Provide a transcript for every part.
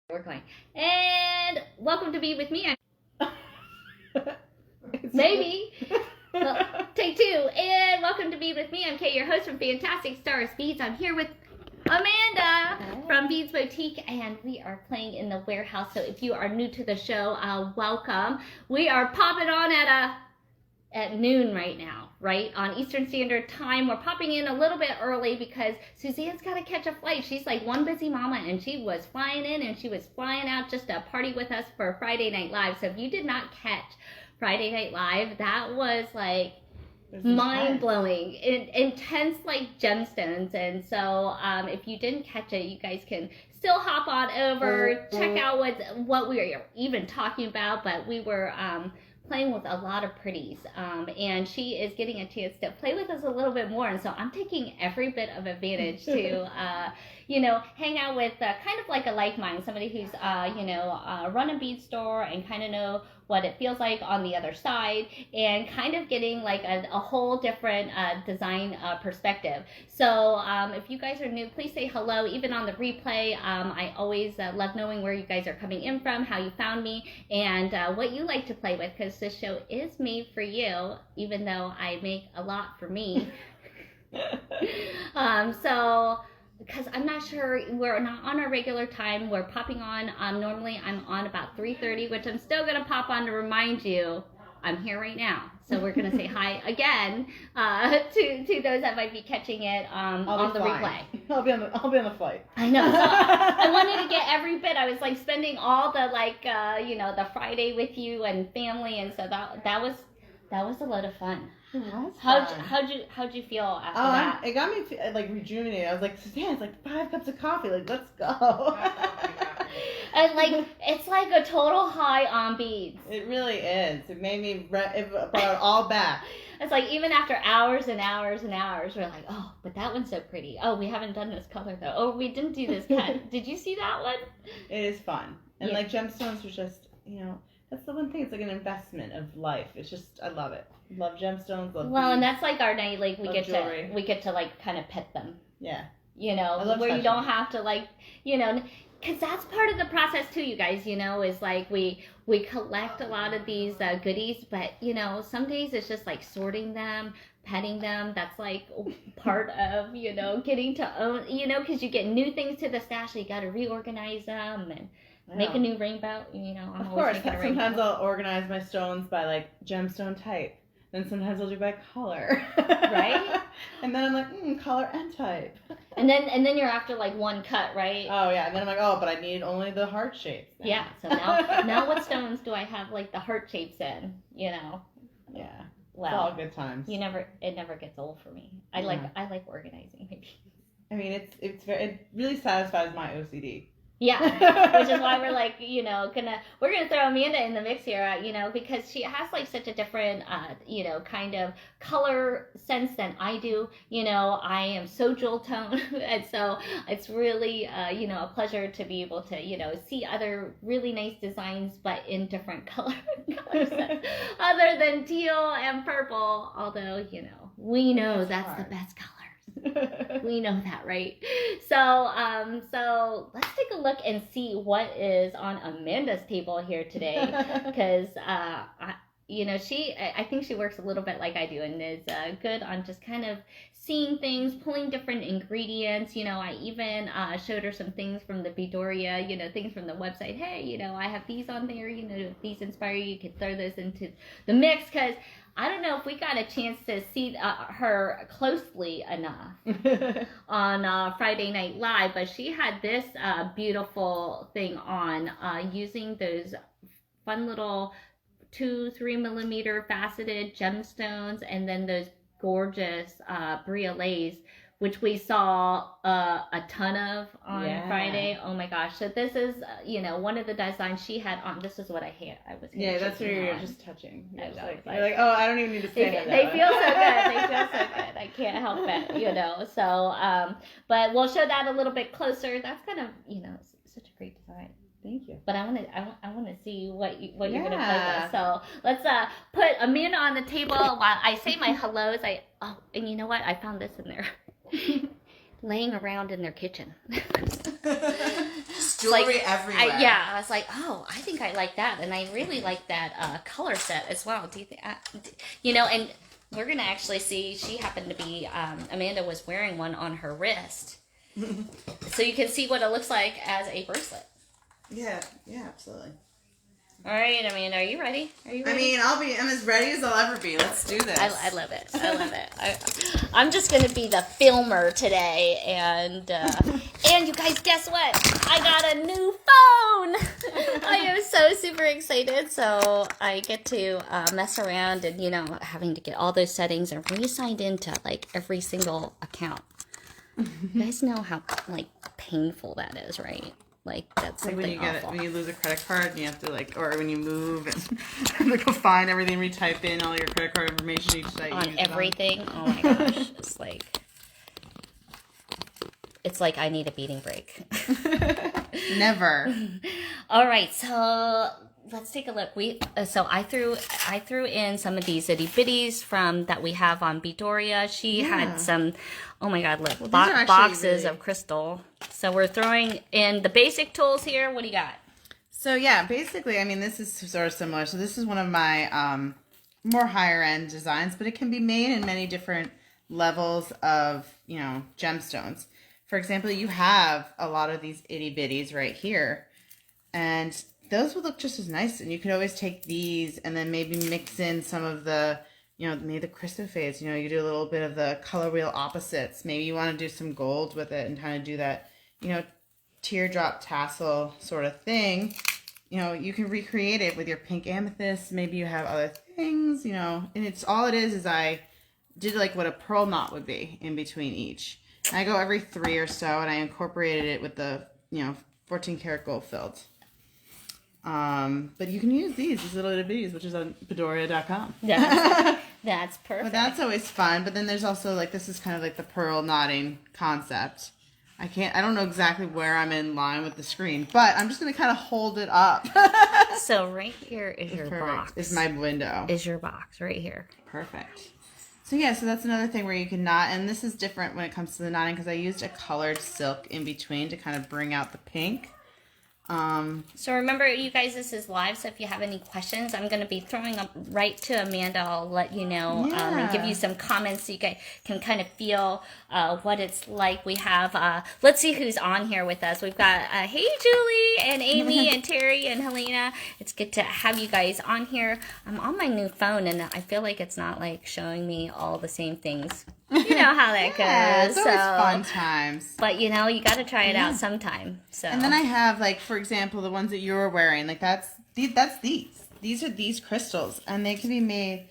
We're going. And welcome to Bead with me. Maybe. Well, take two. And welcome to Bead with me. I'm Kate, your host from Fantastic Stars Beads. I'm here with Amanda from Beadz Boutique, and we are playing in the warehouse. So if you are new to the show, welcome. We are popping on at noon right now, right? On Eastern Standard Time. We're popping in a little bit early because Suzanne's got to catch a flight. She's like one busy mama, and she was flying in and she was flying out just to party with us for Friday Night Live. So if you did not catch Friday Night Live, that was like mind-blowing, intense like gemstones. And so if you didn't catch it, you guys can still hop on over, check out what we were even talking about. But we were playing with a lot of pretties, and she is getting a chance to play with us a little bit more, and so I'm taking every bit of advantage to hang out with kind of like a like mind, somebody who's run a bead store and kind of know what it feels like on the other side, and kind of getting like a whole different design perspective. So if you guys are new, please say hello. Even on the replay, I always love knowing where you guys are coming in from, how you found me, and what you like to play with, because this show is made for you, even though I make a lot for me. Because I'm not sure, we're not on our regular time. We're popping on, normally I'm on about 3:30, which I'm still going to pop on to remind you I'm here right now. So we're going to say hi again to those that might be catching it on the replay. I'll be on the flight. I know. So I wanted to get every bit. I was like spending all the the Friday with you and family, and so that was a lot of fun. How'd you feel after that? It got me like rejuvenated. I was like, Suzanne, it's like 5 cups of coffee. Like, let's go. And like it's like a total high on beads. It really is. It made me brought it all back. It's like even after hours and hours and hours, we're like, oh, but that one's so pretty. Oh, we haven't done this color though. Oh, we didn't do this cut. Did you see that one? It is fun. And like gemstones are just, that's the one thing. It's like an investment of life. It's just, I love it. Love gemstones. Love beads, and that's like our night. Like we get jewelry. to like kind of pet them. Yeah. Where you don't have to like, because that's part of the process too, you guys. Is like we collect a lot of these goodies, but some days it's just like sorting them, petting them. That's like part of getting to own. Because you get new things to the stash, so you got to reorganize them and make a new rainbow. I'm of course. Sometimes I'll organize my stones by like gemstone type. Then sometimes I'll do by color. Right? And then I'm like, color and type. And then you're after like one cut, right? Oh yeah. And then I'm like, but I need only the heart shapes now. Yeah. So now what stones do I have like the heart shapes in? Yeah. Well, it's all good times. It never gets old for me. I like organizing maybe. I mean, it really satisfies my OCD. Yeah, which is why we're like, we're gonna throw Amanda in the mix here, because she has like such a different, kind of color sense than I do. I am so jewel tone, and so it's really, a pleasure to be able to, see other really nice designs, but in different color sets, other than teal and purple. Although, we know that's the best color. We know that, right? So let's take a look and see what is on Amanda's table here today, because I think she works a little bit like I do, and is good on just kind of seeing things, pulling different ingredients. I even showed her some things from the Beadoria, things from the website. Hey, I have these on there. If these inspire you, you could throw those into the mix, because I don't know if we got a chance to see her closely enough on Friday Night Live, but she had this beautiful thing on using those fun little 2-3 millimeter faceted gemstones, and then those gorgeous briolets, which we saw a ton of on Friday. Oh my gosh. So this is, one of the designs she had on. This is what I was that's where you're just touching. You're like, I don't even need to say that. They feel so good. They feel so good. I can't help it, So, but we'll show that a little bit closer. That's kind of, such a great design. Thank you. But I want to see what you're gonna play with. So let's put Amanda on the table while I say my hellos. And you know what? I found this in there. Laying around in their kitchen. Jewelry everywhere. I was like, oh, I think I like that, and I really like that color set as well. Do you think? And we're gonna actually see. She happened to be. Amanda was wearing one on her wrist, so you can see what it looks like as a bracelet. Yeah, absolutely. All right, Amanda, are you ready? I mean, I'm as ready as I'll ever be. Let's do this. I love it. I love it. I'm just going to be the filmer today. And you guys, guess what? I got a new phone. I am so super excited. So I get to mess around and, having to get all those settings and re-signed into, every single account. You guys know how, painful that is, right? That's something when you awful. when you lose a credit card and you have to or when you move and go find everything, retype in all your credit card information each site. On everything. Oh my gosh. It's like I need a beating break. Never. All right, so let's take a look. I threw in some of these itty bitties that we have on Beadoria. She had some. Oh my God! Look, boxes of crystal. So we're throwing in the basic tools here. What do you got? So yeah, basically, I mean, this is sort of similar. So this is one of my more higher end designs, but it can be made in many different levels of gemstones. For example, you have a lot of these itty bitties right here, and those would look just as nice. And you could always take these and then maybe mix in some of the, maybe the Christophase. You do a little bit of the color wheel opposites. Maybe you want to do some gold with it and kind of do that, teardrop tassel sort of thing. You can recreate it with your pink amethyst. Maybe you have other things, and it's all it is I did what a pearl knot would be in between each. And I go every 3 or so, and I incorporated it with the, 14 karat gold filled. But you can use these little bitties, which is on Beadoria.com. That's perfect. But that's always fun. But then there's also this is kind of the pearl knotting concept. I don't know exactly where I'm in line with the screen, but I'm just going to kind of hold it up. So right here is your box. Is my window. Is your box right here. Perfect. So yeah, so that's another thing where you can knot, and this is different when it comes to the knotting because I used a colored silk in between to kind of bring out the pink. So remember, you guys, this is live, so if you have any questions, I'm going to be throwing up right to Amanda. I'll let you know and give you some comments so you guys can kind of feel what it's like. We have, let's see who's on here with us. We've got, hey, Julie and Amy and Terry and Helena. It's good to have you guys on here. I'm on my new phone, and I feel like it's not showing me all the same things. You know how that goes. It's always fun times. But you got to try it out sometime. So. And then I have for example, the ones that you were wearing. That's these. These are these crystals, and they can be made,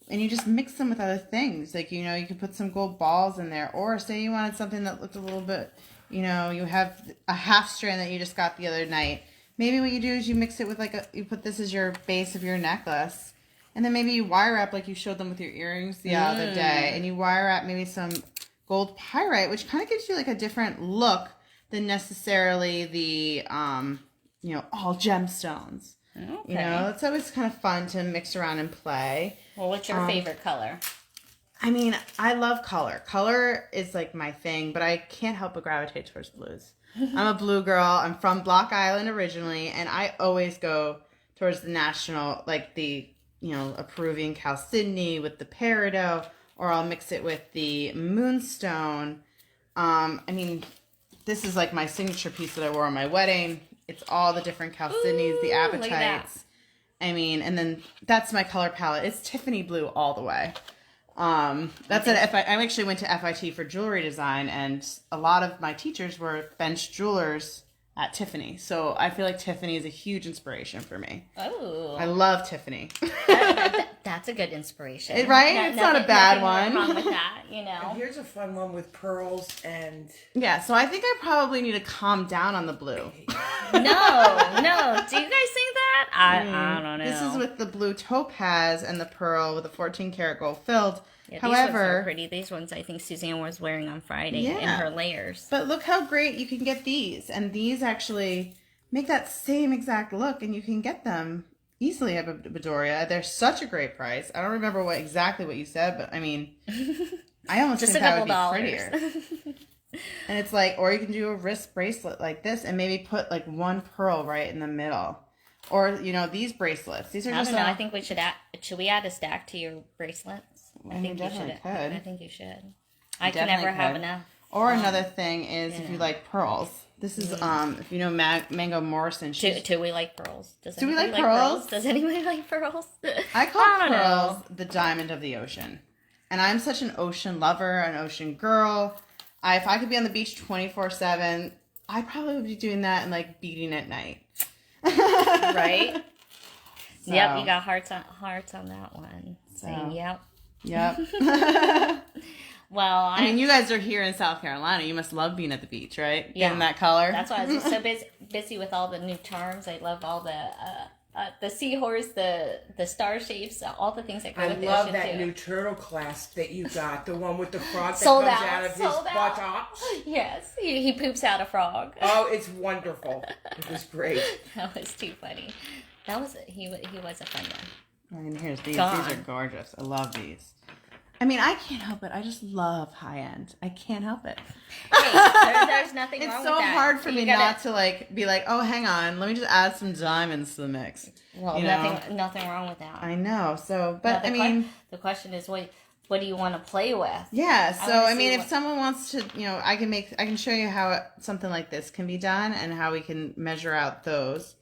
and you just mix them with other things. You could put some gold balls in there, or say you wanted something that looked a little bit, you have a half strand that you just got the other night. Maybe what you do is you mix it with you put this as your base of your necklace. And then maybe you wire wrap like you showed them with your earrings the other day. And you wire wrap maybe some gold pyrite, which kind of gives you a different look than necessarily the, all gemstones. Okay. It's always kind of fun to mix around and play. Well, what's your favorite color? I mean, I love color. Color is my thing, but I can't help but gravitate towards blues. I'm a blue girl. I'm from Block Island originally, and I always go towards the national, the a Peruvian chalcedony with the peridot, or I'll mix it with the moonstone. I mean, this is my signature piece that I wore on my wedding. It's all the different chalcedonies, the apatites. I mean, and then that's my color palette. It's Tiffany blue all the way. That's I actually went to FIT for jewelry design, and a lot of my teachers were bench jewelers at Tiffany. So I feel like Tiffany is a huge inspiration for me. Oh. I love Tiffany. That's a good inspiration. Right? It's not a bad one. Wrong with that, And here's a fun one with pearls and... Yeah, so I think I probably need to calm down on the blue. No. Do you guys think that? I don't know. This is with the blue topaz and the pearl with the 14 karat gold filled. Yeah, However, these ones are pretty. These ones I think Suzanne was wearing on Friday in her layers. But look how great you can get these. And these actually make that same exact look, and you can get them easily at Beadoria. They're such a great price. I don't remember exactly what you said, but I mean, I almost just think a couple that would be dollars. prettier. And it's like, or you can do a wrist bracelet like this and maybe put like one pearl right in the middle. Or, you know, these bracelets. These are I just don't know. I think we should we add a stack to your bracelets? I think you should. could. I think you should. I can never have enough. Or another thing is if you like pearls. This is if you know Mango Morrison. Do we like pearls? Do we like pearls? Does anybody like pearls? I call pearls the diamond of the ocean. And I'm such an ocean lover, an ocean girl. If I could be on the beach 24/7, I probably would be doing that and like beading at night. Right? So, yep, you got hearts on that one. Saying yep. Yep. Well, I mean, you guys are here in South Carolina. You must love being at the beach, right? Yeah. Getting that color. That's why I was so busy with all the new charms. I love all the seahorse, the star shapes, all the things that go with the ocean. I love that too. new turtle clasp that you got, the one with the frog that Sold comes out, out of his sold out. buttocks. Yes, he poops out a frog. Oh, it's wonderful. It was great. That was too funny. He was a fun one. And here's these. Gone. These are gorgeous. I love these. I mean, I can't help it. I just love high end. I can't help it. Hey, there's nothing wrong It's with so that. hard for me gotta- not to like be like, oh, hang on, let me just add some diamonds to the mix. Well, you know? nothing wrong with that. I know. So, but Now, I mean, the question is, what do you want to play with? yeah. So wanna I mean, see if someone wants to, you know, I can show you how something like this can be done and how we can measure out those.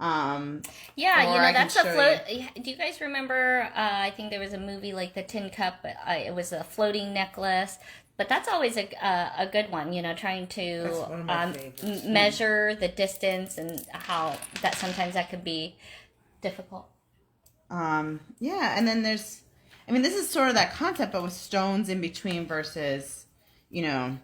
Yeah, Or I can that's a show float. Do you guys remember? I think there was a movie like The Tin Cup. It was a floating necklace, but that's always a good one. You know, trying to That's one of my favorites. measure the distance and how that sometimes that could be difficult. Yeah, and then there's, I mean, this is sort of that concept, but with stones in between versus, you know.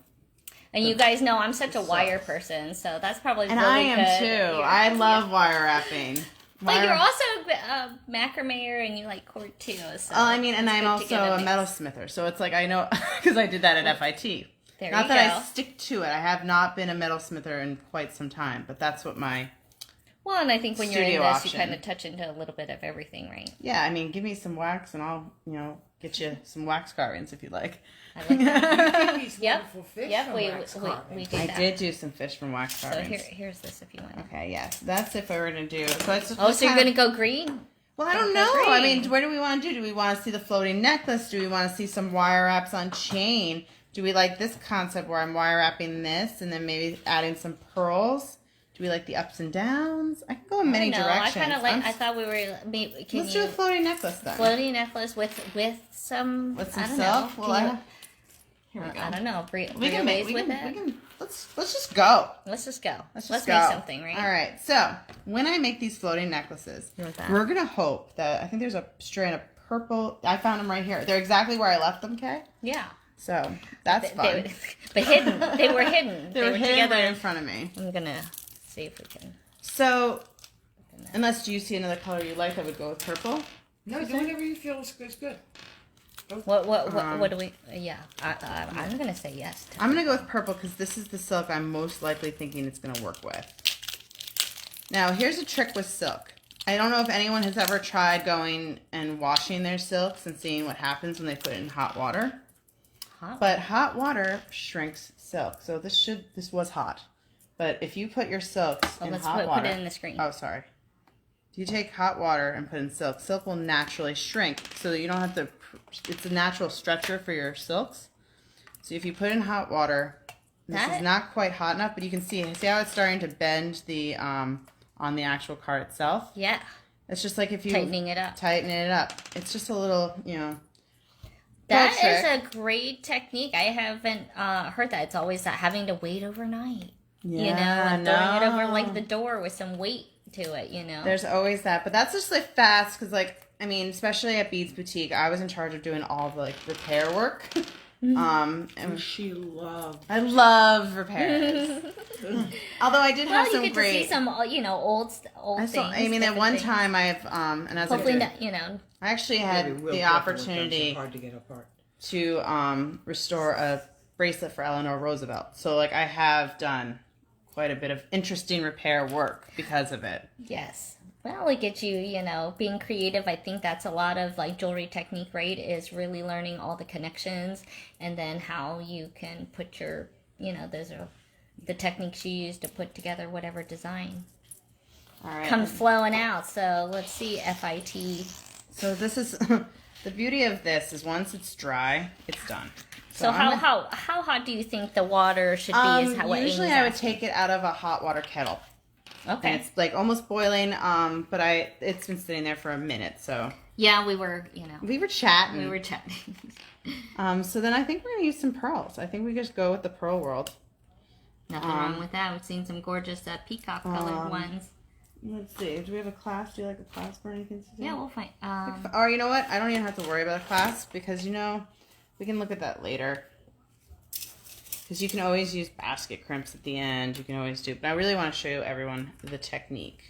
And you guys know I'm such a wire person, so that's probably And really I am good. too. I love wire wrapping. But you're also a macrame and you like cord too. So I mean, and it's I'm good to also get a mix. metalsmither, so it's like I know because I did that at FIT. There Not you that go. I stick to it. I have not been a metalsmither in quite some time, but that's what my Well, and I think when you're in studio this, option. you kind of touch into a little bit of everything, right? yeah. I mean, give me some wax and I'll get you some wax carvings if you'd like. I like that. These Yep. wonderful fish Yep, from we wax did carvings. I that. did do some fish from wax So carvings. here's this if you want. Okay, yes, that's if I were to do. So it's Oh, so you're gonna go green? Well, I don't know. I mean, what do we want to do? Do we want to see the floating necklace? Do we want to see some wire wraps on chain? Do we like this concept where I'm wire wrapping this and then maybe adding some pearls? Do we like the ups and downs? I can go in many directions. I kind of like. I thought we were. Maybe, Let's do a floating necklace then. floating necklace with some. With some I don't silk? know. Well, here we go. I don't know. We can make. with it. Let's just go. Let's just go. Let's Let's go. make something, right? All right. So when I make these floating necklaces, we're gonna hope that I think there's a strand of purple. I found them right here. They're exactly where I left them. Okay. Yeah. So that's fun. But hidden. They were hidden. They were hidden together. right in front of me. I'm gonna see if we can. So, unless you see another color you like, I would go with purple. No, do whatever you feel is good. What do we? Yeah, I'm gonna say yes. I'm gonna go with purple because this is the silk I'm most likely thinking it's gonna work with. Now, here's a trick with silk. I don't know if anyone has ever tried going and washing their silks and seeing what happens when they put it in hot water. But hot water shrinks silk. So this was hot. But if you put your silks in hot water, put it in the screen. Oh, sorry. If you take hot water and put in silk, silk will naturally shrink. So that you don't have to. It's a natural stretcher for your silks. So if you put in hot water, this is not quite hot enough, but you can see how it's starting to bend the on the actual card itself. Yeah. It's just like if you Tightening it up. Tighten it up. It's just a little, That trick. is a great technique. I haven't heard that. It's always that having to wait overnight. Yeah, and throwing it over like the door with some weight to it, There's always that. But that's just like fast because especially at Beadz Boutique, I was in charge of doing all the repair work. And She loved. I love repairs. Although I did have you some get great. to see some, old things. at different one things. time and as Hopefully, I not, I actually had the opportunity Hard to get apart. to restore a bracelet for Eleanor Roosevelt. So I have done quite a bit of interesting repair work because of it. Yes. Well, it gets you, being creative. I think that's a lot of jewelry technique, right? Is really learning all the connections and then how you can put your you know, those are the techniques you use to put together whatever design All right. comes flowing out. So let's see, FIT. So this is the beauty of this is once it's dry, it's done. So how hot do you think the water should be? Is how what usually Amy's I would asking. take it out of a hot water kettle. Okay. And it's like almost boiling, but it's been sitting there for a minute, so. Yeah, we were, you know. We were chatting. We were chatting. So then I think we're going to use some pearls. I think we just go with the pearl world. Nothing wrong with that. We've seen some gorgeous peacock colored ones. Let's see. Do we have a clasp? Do you like a clasp or anything to do? Yeah, we'll find. Or you know what? I don't even have to worry about a clasp because, you know, we can look at that later. Because you can always use basket crimps at the end. You can always do. But I really want to show everyone the technique,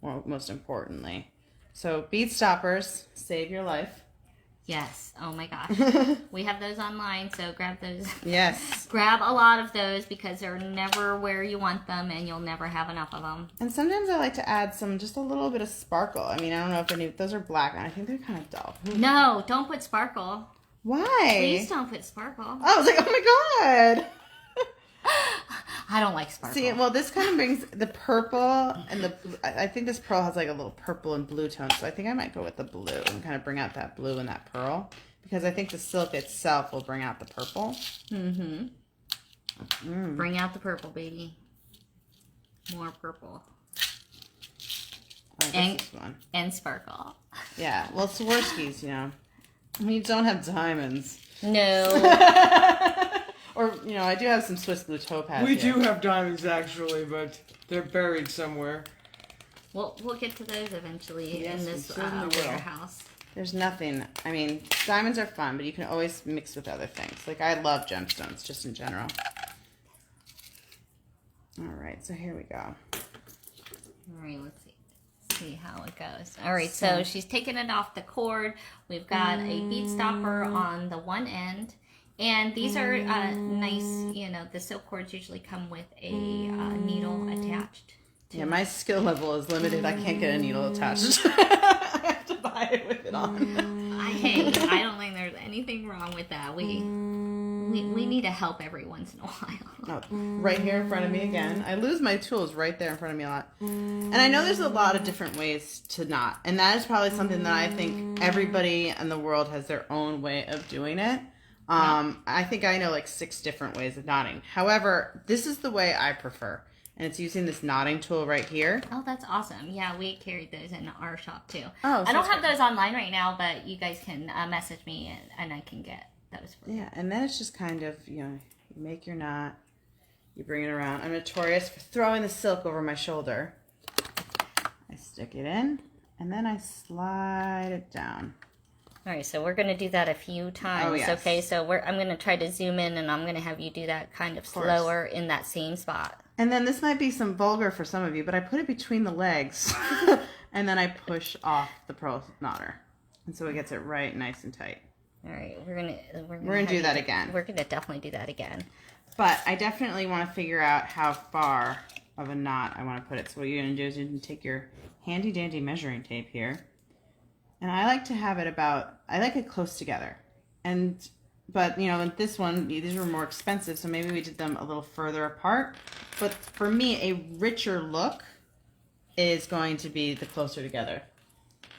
most importantly. So bead stoppers save your life. Yes. Oh my gosh. We have those online, so grab those. Yes. Grab a lot of those because they're never where you want them and you'll never have enough of them. And sometimes I like to add just a little bit of sparkle. I mean, I don't know if those are black, and I think they're kind of dull. No, don't put sparkle. Why? Please don't put sparkle. Oh, I was like, oh my god. I don't like sparkle. See, well, this kind of brings the purple and the. I think this pearl has like a little purple and blue tone, so I think I might go with the blue and kind of bring out that blue and that pearl because I think the silk itself will bring out the purple. Mm-hmm. Bring out the purple, baby. More purple. Oh, this is one. And sparkle. Yeah, well, Swarovskis, you know, when you don't have diamonds. No. Or, you know, I do have some Swiss glue topaz. We here. do have diamonds actually, but they're buried somewhere. We'll get to those eventually Yes, in we this certainly will. warehouse. There's nothing. I mean, diamonds are fun, but you can always mix with other things. Like, I love gemstones, just in general. All right, so here we go. All right, let's see how it goes. All right, so she's taking it off the cord. We've got a bead stopper on the one end. And these are nice, you know, the silk cords usually come with a needle attached. Yeah, my skill level is limited. I can't get a needle attached. I have to buy it with it on. I don't think there's anything wrong with that. We need to help every once in a while. Oh, right here in front of me again. I lose my tools right there in front of me a lot. And I know there's a lot of different ways to knot. And that is probably something that I think everybody in the world has their own way of doing it. I think I know like 6 different ways of knotting. However, this is the way I prefer. And it's using this knotting tool right here. Oh, that's awesome. Yeah, we carried those in our shop too. Oh, I don't have those online right now, but you guys can message me and I can get those for you. Yeah, and then it's just kind of, you know, you make your knot, you bring it around. I'm notorious for throwing the silk over my shoulder. I stick it in, and then I slide it down. All right, so we're going to do that a few times. Oh, yes. Okay, so I'm going to try to zoom in, and I'm going to have you do that kind of slower in that same spot. And then this might be some vulgar for some of you, but I put it between the legs, and then I push off the pearl knotter. And so it gets it right nice and tight. All right, we're gonna do that again. We're going to definitely do that again. But I definitely want to figure out how far of a knot I want to put it. So what you're going to do is you're going to take your handy-dandy measuring tape here. And I like to have it I like it close together. But, you know, with this one, these were more expensive, so maybe we did them a little further apart. But for me, a richer look is going to be the closer together.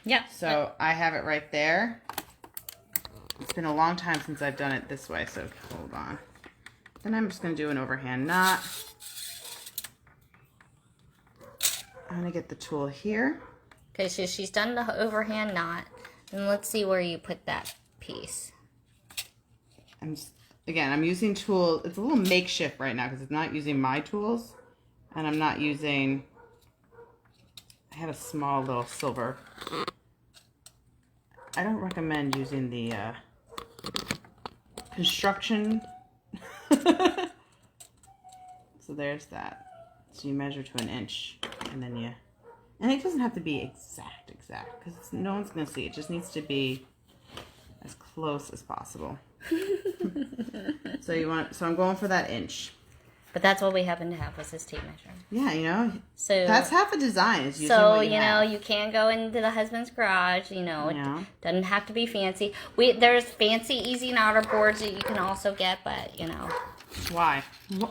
Yeah. So I have it right there. It's been a long time since I've done it this way, so hold on. Then I'm just going to do an overhand knot. I'm going to get the tool here. Okay, so she's done the overhand knot. And let's see where you put that piece. I'm using tools. It's a little makeshift right now because it's not using my tools. And I'm not using... I have a small little silver. I don't recommend using the construction. So there's that. So you measure to 1 inch. And then you... And it doesn't have to be exact, because no one's going to see. It just needs to be as close as possible. So I'm going for that inch. But that's what we happen to have was this tape measure. Yeah, you know. So that's half a design. Is using so what you have. you can go into the husband's garage. You know, it doesn't have to be fancy. There's fancy easy knotter boards that you can also get, but you know. Why?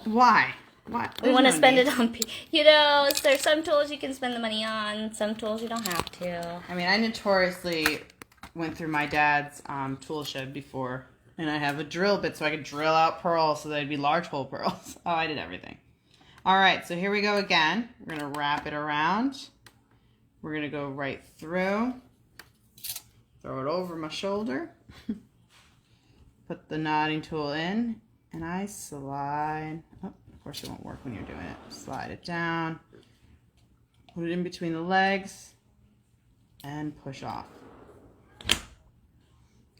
Why? Why? We want to spend it on, you know, there's some tools you can spend the money on, some tools you don't have to. I mean, I notoriously went through my dad's tool shed before, and I have a drill bit so I could drill out pearls so they'd be large hole pearls. Oh, I did everything. All right, so here we go again. We're going to wrap it around. We're going to go right through. Throw it over my shoulder. Put the knotting tool in, and I slide. Oh, of course, it won't work when you're doing it. Slide it down. Put it in between the legs, and push off.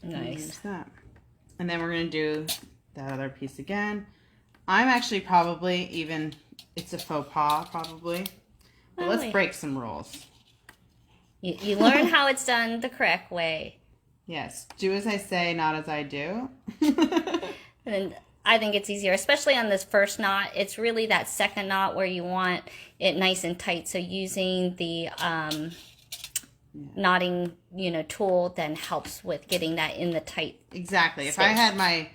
Nice. That. And then we're going to do that other piece again. I'm actually probably even, it's a faux pas probably. But let's break some rules. You learn how it's done the correct way. Yes. Do as I say, not as I do. And I think it's easier, especially on this first knot. It's really that second knot where you want it nice and tight. So using the knotting, you know, tool then helps with getting that in the tight. Exactly. Space. If I had my,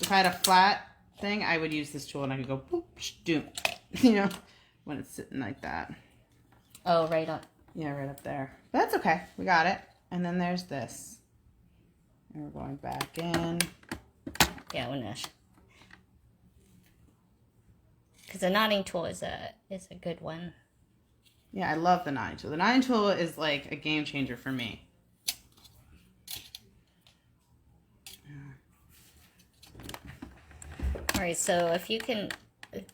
if I had a flat thing, I would use this tool and I could go boop, doom, you know, when it's sitting like that. Oh, right on. Yeah, right up there. But that's okay. We got it. And then there's this. And we're going back in. Yeah, because the knotting tool is a good one. Yeah, I love the knotting tool. The knotting tool is like a game changer for me. All right, so if you can Put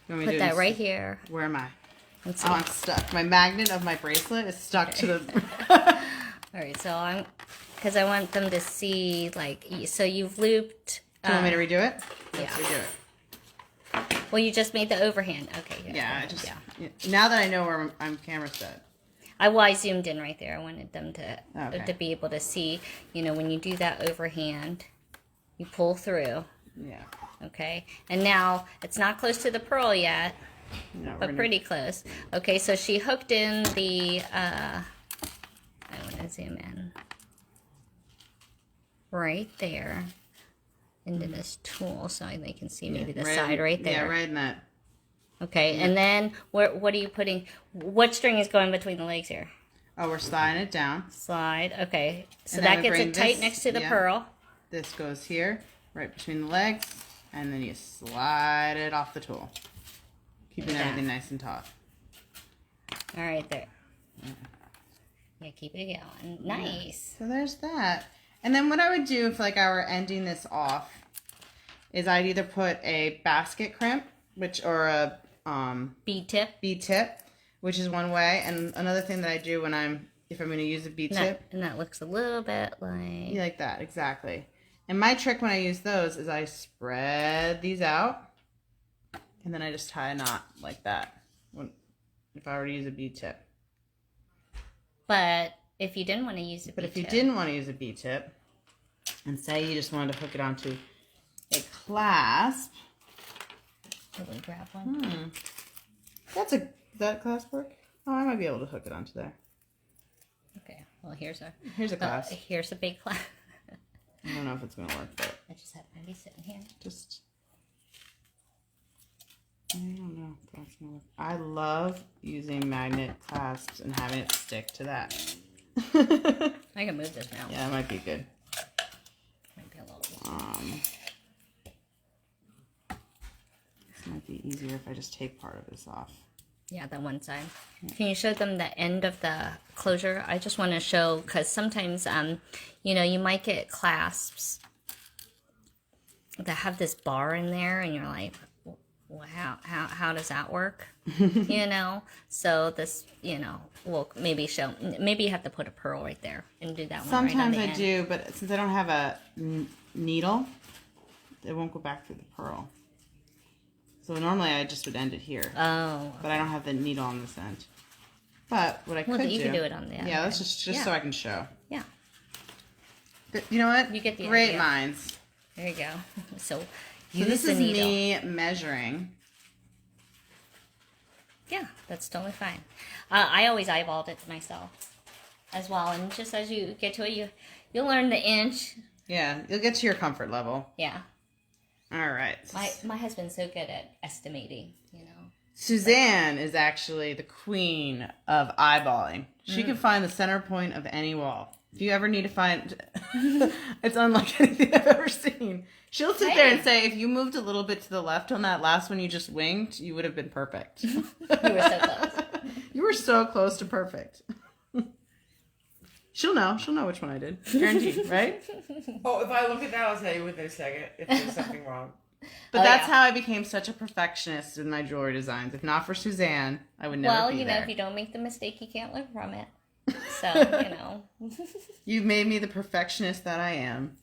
put that right here. Where am I? Let's Oh, see. I'm stuck. My magnet of my bracelet is stuck to the... All right, so because I want them to see, like, so you've looped. Do you want me to redo it? Yeah. Let's redo it. Well, you just made the overhand. Okay. Yeah, now that I know where I'm camera set. I zoomed in right there. I wanted them Okay. to be able to see, you know, when you do that overhand, you pull through. Yeah. Okay, and now it's not close to the pearl yet, No, but pretty close. Okay, so she hooked in the, I want to zoom in, right there into this tool so they can see maybe the side right there. Yeah, right in that. Okay, and then what are you putting, what string is going between the legs here? Oh, we're sliding it down. Slide, okay, so And then that we gets bring it tight this- next to the yeah. pearl. This goes here, right between the legs, and then you slide it off the tool. Keeping Like that. everything nice and taut. All right, there. Yeah, keep it going. Nice. So there's that. And then what I would do if like I were ending this off is I'd either put a basket crimp, or a Bead tip. bead tip, which is one way. And another thing that I do if I'm going to use a bead tip, And that looks a little bit like... you like that, exactly. And my trick when I use those is I spread these out, and then I just tie a knot like that. If I were to use a bead tip. But if you didn't want to use a But bead if you tip, didn't want to use a bead tip, and say you just wanted to hook it onto a clasp. Let me grab one. Does that clasp work? Oh, I might be able to hook it onto there. Okay, well here's Here's a clasp. here's a big clasp. I don't know if it's going to work, but I just have to be sitting here. I don't know if that's going to work. I love using magnet clasps and having it stick to that. I can move this now. Yeah, that might be good. Might be a little... This might be easier if I just take part of this off. Yeah, that one side. Can you show them the end of the closure? I just want to show, because sometimes, you know, you might get clasps that have this bar in there, and you're like, well, how does that work? You know? So this, you know, will maybe show, maybe you have to put a pearl right there and do that one Sometimes right on the I end. do, but since I don't have a needle, it won't go back through the pearl. So normally I just would end it here. Oh. But I don't have the needle on this end. But what I Well, could you do... can do it on the other Yeah, let's end. just so I can show. Yeah. But you know what? You get the Great idea. minds. There you go. So So use this the is needle. me measuring. Yeah, that's totally fine. I always eyeballed it myself as well. And just as you get to it, you'll learn the inch. Yeah, you'll get to your comfort level. Yeah. All right. My husband's so good at estimating, you know. Suzanne is actually the queen of eyeballing. She can find the center point of any wall. If you ever need to find, it's unlike anything I've ever seen. She'll sit there and say, if you moved a little bit to the left on that last one you just winged, you would have been perfect. You were so close. You were so close to perfect. She'll know. She'll know which one I did. Guaranteed, right? Oh, if I look at that, I'll tell you within a second if there's something wrong. But that's how I became such a perfectionist in my jewelry designs. If not for Suzanne, I would never be there. Well, you know, if you don't make the mistake, you can't learn from it. So, you know. You've made me the perfectionist that I am.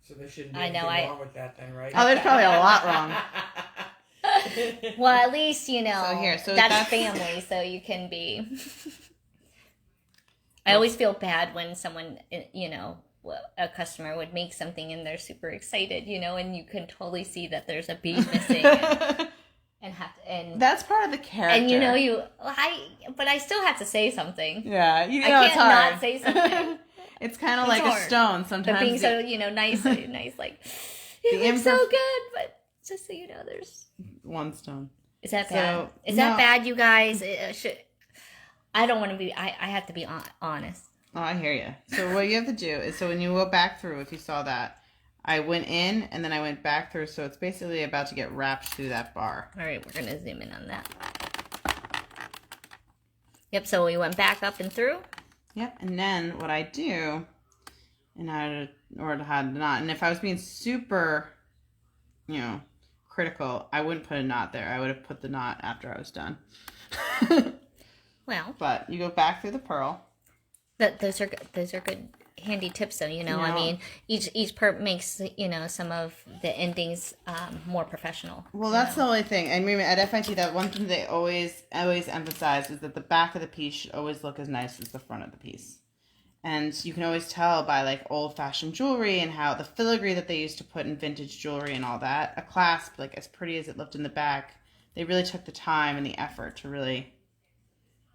So there shouldn't be anything wrong with that then, right? Oh, there's probably a lot wrong. Well, at least, you know, So that's family, so you can be... I always feel bad when someone, you know, a customer would make something and they're super excited, you know, and you can totally see that there's a bead missing and that's part of the character. And you know, but I still have to say something. Yeah, you know, I it's can't hard. not say something. It's kind of like hard. a stone sometimes. But being so, you know, nice, like, it looks so good, but just so you know, there's one stone. Is that bad? Is that bad, you guys? I don't want to be, I have to be honest. Oh, I hear you. So what you have to do is, so when you go back through, if you saw that, I went in and then I went back through, so it's basically about to get wrapped through that bar. All right, we're going to zoom in on that. Yep, so we went back up and through. Yep, and then what I do, and if I was being super, you know, critical, I wouldn't put a knot there. I would have put the knot after I was done. Well, but you go back through the pearl. Those are good handy tips, though. You know, I mean, each part makes, you know, some of the endings more professional. Well, that's the only thing. I mean, at FIT, that one thing they always emphasize is that the back of the piece should always look as nice as the front of the piece. And you can always tell by like old-fashioned jewelry and how the filigree that they used to put in vintage jewelry and all that, a clasp like as pretty as it looked in the back, they really took the time and the effort to really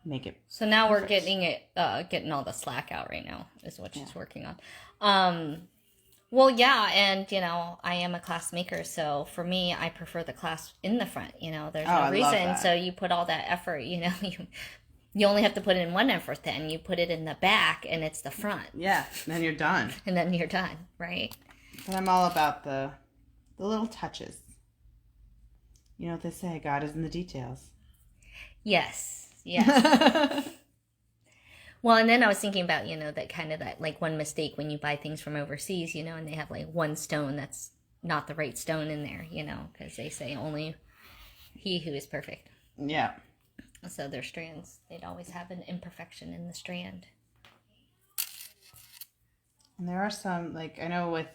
make it. So now perfect. We're getting all the slack out right now is what she's working on. Well, yeah, and you know, I am a clasp maker, so for me, I prefer the clasp in the front. You know, there's no reason. So you put all that effort. You know, you only have to put in one effort. Then you put it in the back, and it's the front. Yeah, and then you're done. And then you're done, right? But I'm all about the little touches. You know what they say? God is in the details. Yes. Yes. Well, and then I was thinking about, you know, that like one mistake when you buy things from overseas, you know, and they have like one stone that's not the right stone in there, you know, because they say only he who is perfect. Yeah. So their strands, they'd always have an imperfection in the strand. And there are some, like, I know with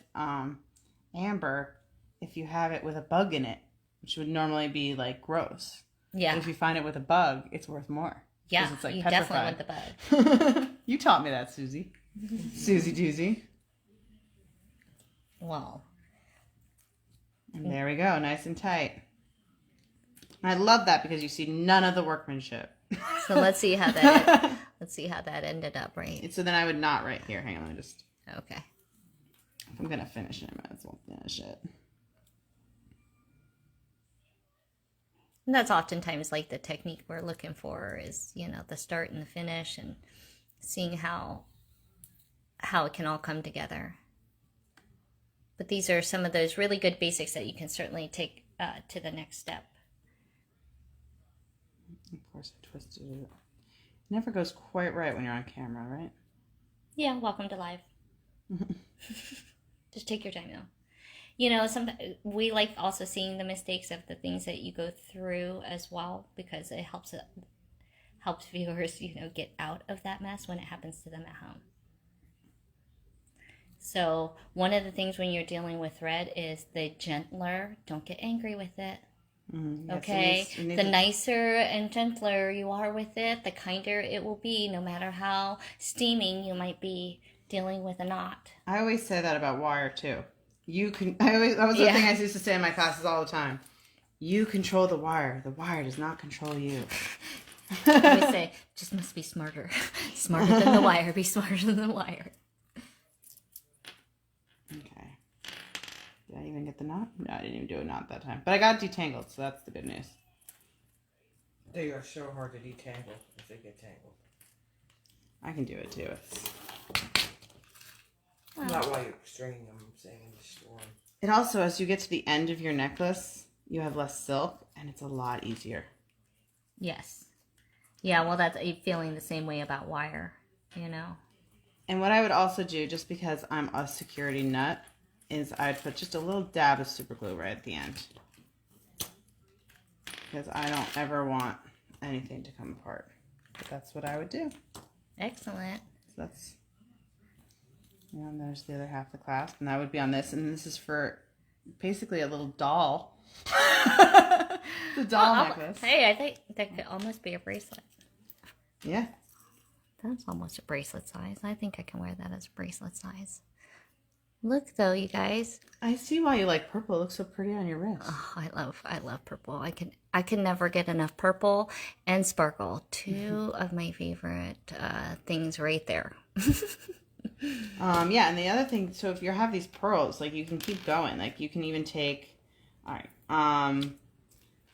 amber, if you have it with a bug in it, which would normally be like gross. Yeah. But if you find it with a bug, it's worth more. Yeah, it's like you petrified. definitely want the bug. You taught me that, Susie. Susie Doozy. Well. And there we go, nice and tight. And I love that because you see none of the workmanship. So let's see how that ended up, right? So then I would knot right here. Hang on, let me just. Okay. If I'm gonna finish it, I might as well finish it. And that's oftentimes like the technique we're looking for is, you know, the start and the finish and seeing how it can all come together. But these are some of those really good basics that you can certainly take to the next step. Of course, I twisted it. It never goes quite right when you're on camera, right? Yeah, welcome to live. Just take your time, though. You know, we like also seeing the mistakes of the things that you go through as well, because it helps viewers, you know, get out of that mess when it happens to them at home. So one of the things when you're dealing with thread is the gentler, don't get angry with it. Mm-hmm. Okay, so the nicer and gentler you are with it, the kinder it will be, no matter how steaming you might be dealing with a knot. I always say that about wire too. That was the thing I used to say in my classes all the time. You control the wire. The wire does not control you. I always say, just must be smarter. Smarter than the wire. Be smarter than the wire. Okay. Did I even get the knot? No, I didn't even do a knot that time. But I got detangled, so that's the good news. They are so hard to detangle if they get tangled. I can do it too. Not while you're stringing them, I'm saying in the store. It also, as you get to the end of your necklace, you have less silk, and it's a lot easier. Yes. Yeah, well, that's feeling the same way about wire, you know. And what I would also do, just because I'm a security nut, is I'd put just a little dab of super glue right at the end. Because I don't ever want anything to come apart. But that's what I would do. Excellent. So that's, and there's the other half of the clasp, and that would be on this. And this is for basically a little doll. The doll necklace. Hey, I think that could almost be a bracelet. Yeah. That's almost a bracelet size. I think I can wear that as a bracelet size. Look though, you guys. I see why you like purple. It looks so pretty on your wrist. Oh, I love purple. I can never get enough purple and sparkle. Two of my favorite things right there. Yeah, and the other thing, so if you have these pearls, like you can keep going. Like you can even take, all right.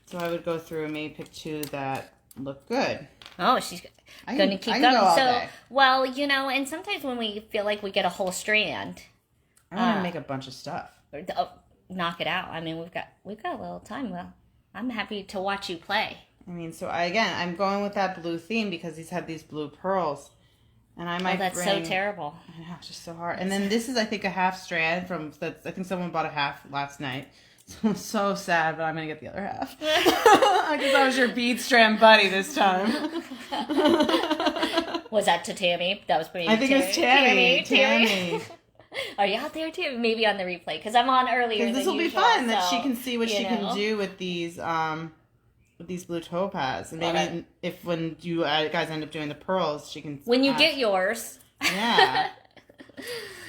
So I would go through and maybe pick two that look good. Oh, she's going to keep going. So, well, you know, and sometimes when we feel like we get a whole strand, I want to make a bunch of stuff. Knock it out. I mean, we've got a little time. Well, I'm happy to watch you play. I mean, so I'm going with that blue theme because he's had these blue pearls, and I might. Oh, that's so terrible. I know, it's just so hard. And then this is, I think, a half strand from that. I think someone bought a half last night. So I'm so sad, but I'm gonna get the other half because I was your bead strand buddy this time. Was that to Tammy? That was pretty. I think it was Tammy. Are you out there too? Maybe on the replay because I'm on earlier. This will be fun that she can see what she can do with these blue topaz, and maybe if when you guys end up doing the pearls, she can. When you get yours, yeah,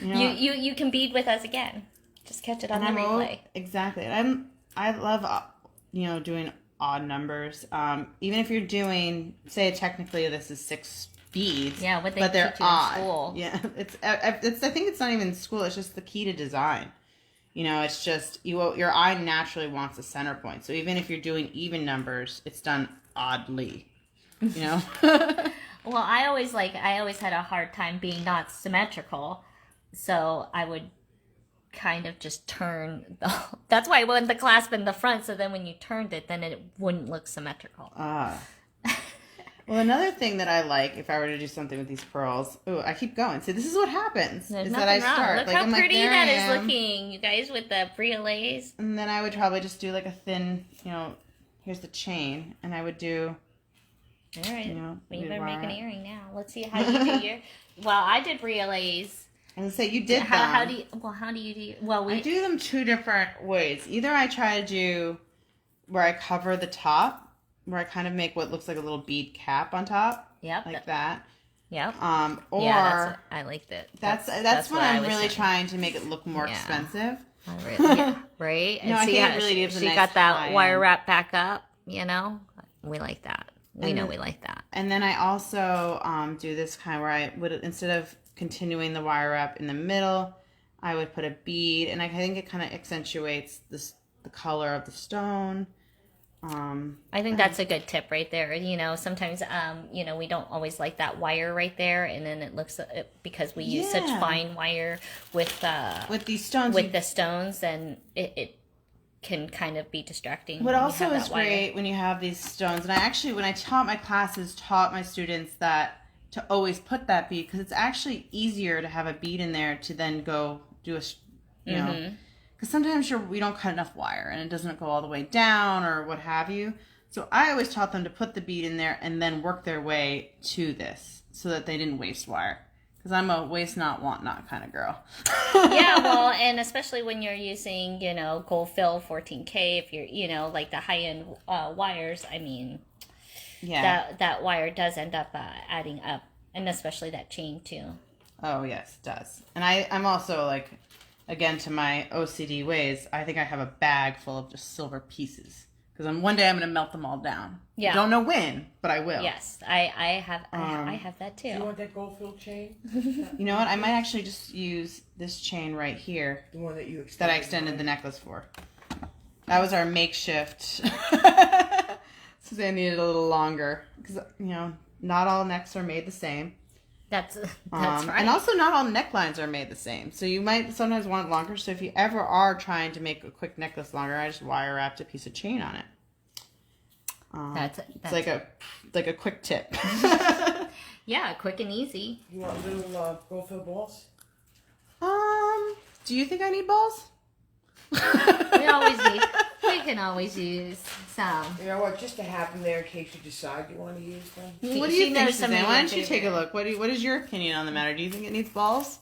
you can bead with us again. Just catch it on the replay. Exactly, and I love doing odd numbers. Even if you're doing, say, technically this is 6 beads. Yeah, what they but they're teach you odd. in school. Yeah, it's. I think it's not even school. It's just the key to design. It's just your eye naturally wants a center point. So even if you're doing even numbers, it's done oddly. Well, I always had a hard time being not symmetrical, so I would kind of just turn that's why I wanted the clasp in the front, so then when you turned it, then it wouldn't look symmetrical. Well, another thing that I like, if I were to do something with these pearls, I keep going. See, this is what happens. There's is nothing that I wrong. start. Look like, how I'm pretty like, that is looking, you guys, with the brioles. And then I would probably just do like a thin, here's the chain, and I would do. All right, we better make an earring now. Let's see how you do your. Well, I did brioles. And say you did how do you do? Well, I do them 2 different ways. Either I try to do where I cover the top, where I kind of make what looks like a little bead cap on top. Yep. Like that. Yep. Or yeah, I like that. That's when I'm really trying to make it look more expensive. Right? And no, I think it really gives she got that wire wrap back up, We like that. We like that. And then I also do this kind where I would, instead of continuing the wire wrap in the middle, I would put a bead, and I think it kind of accentuates the color of the stone. I think that's a good tip right there. Sometimes, we don't always like that wire right there, and then it looks, because we use such fine wire with these stones, with the stones, and it can kind of be distracting. What also is great when you have these stones, and I actually, when I taught my classes, taught my students that to always put that bead, because it's actually easier to have a bead in there to then go do because sometimes we don't cut enough wire and it doesn't go all the way down or what have you. So I always taught them to put the bead in there and then work their way to this so that they didn't waste wire. Because I'm a waste not, want not kind of girl. Yeah, well, and especially when you're using, gold fill 14K, if you're, like the high-end wires, I mean, that wire does end up adding up, and especially that chain too. Oh yes, it does. And I'm also again, to my OCD ways, I think I have a bag full of just silver pieces Because one day I'm going to melt them all down. Yeah. Don't know when, but I will. Yes, I have that too. Do you want that gold-filled chain? You know what? I might actually just use this chain right here. The one that you extended. That I extended the necklace for. That was our makeshift. Suzanne needed a little longer. Because, you know, not all necks are made the same. That's right. And also not all necklines are made the same. So you might sometimes want it longer. So if you ever are trying to make a quick necklace longer, I just wire wrapped a piece of chain on it. It's like a quick tip. Yeah, quick and easy. You want little gold-filled balls? Do you think I need balls? We can always use some. You know what? Just to have them there in case you decide you want to use them. What do you think, Suzanne? Why don't you take a look? What is your opinion on the matter? Do you think it needs balls?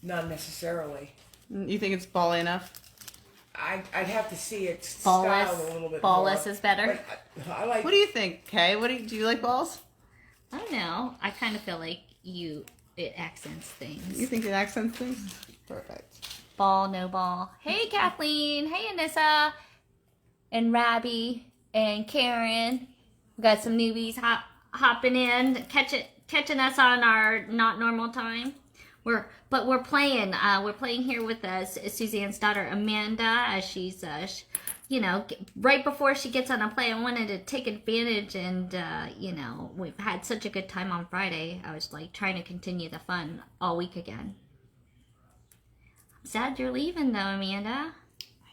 Not necessarily. You think it's bally enough? I'd have to see it Ballless. styled a little bit Ballless more. is better. But I like. What do you think, Kay? Do you like balls? I don't know. I kind of feel like it accents things. You think it accents things? Perfect. Ball, no ball. Hey, Kathleen. Hey, Anissa. And Rabby. And Karen. We got some newbies hopping in, catching us on our not normal time. We're playing. We're playing here with Suzanne's daughter, Amanda, as she's, right before she gets on a play. I wanted to take advantage, and, we've had such a good time on Friday. I was, trying to continue the fun all week again. Sad you're leaving, though, Amanda.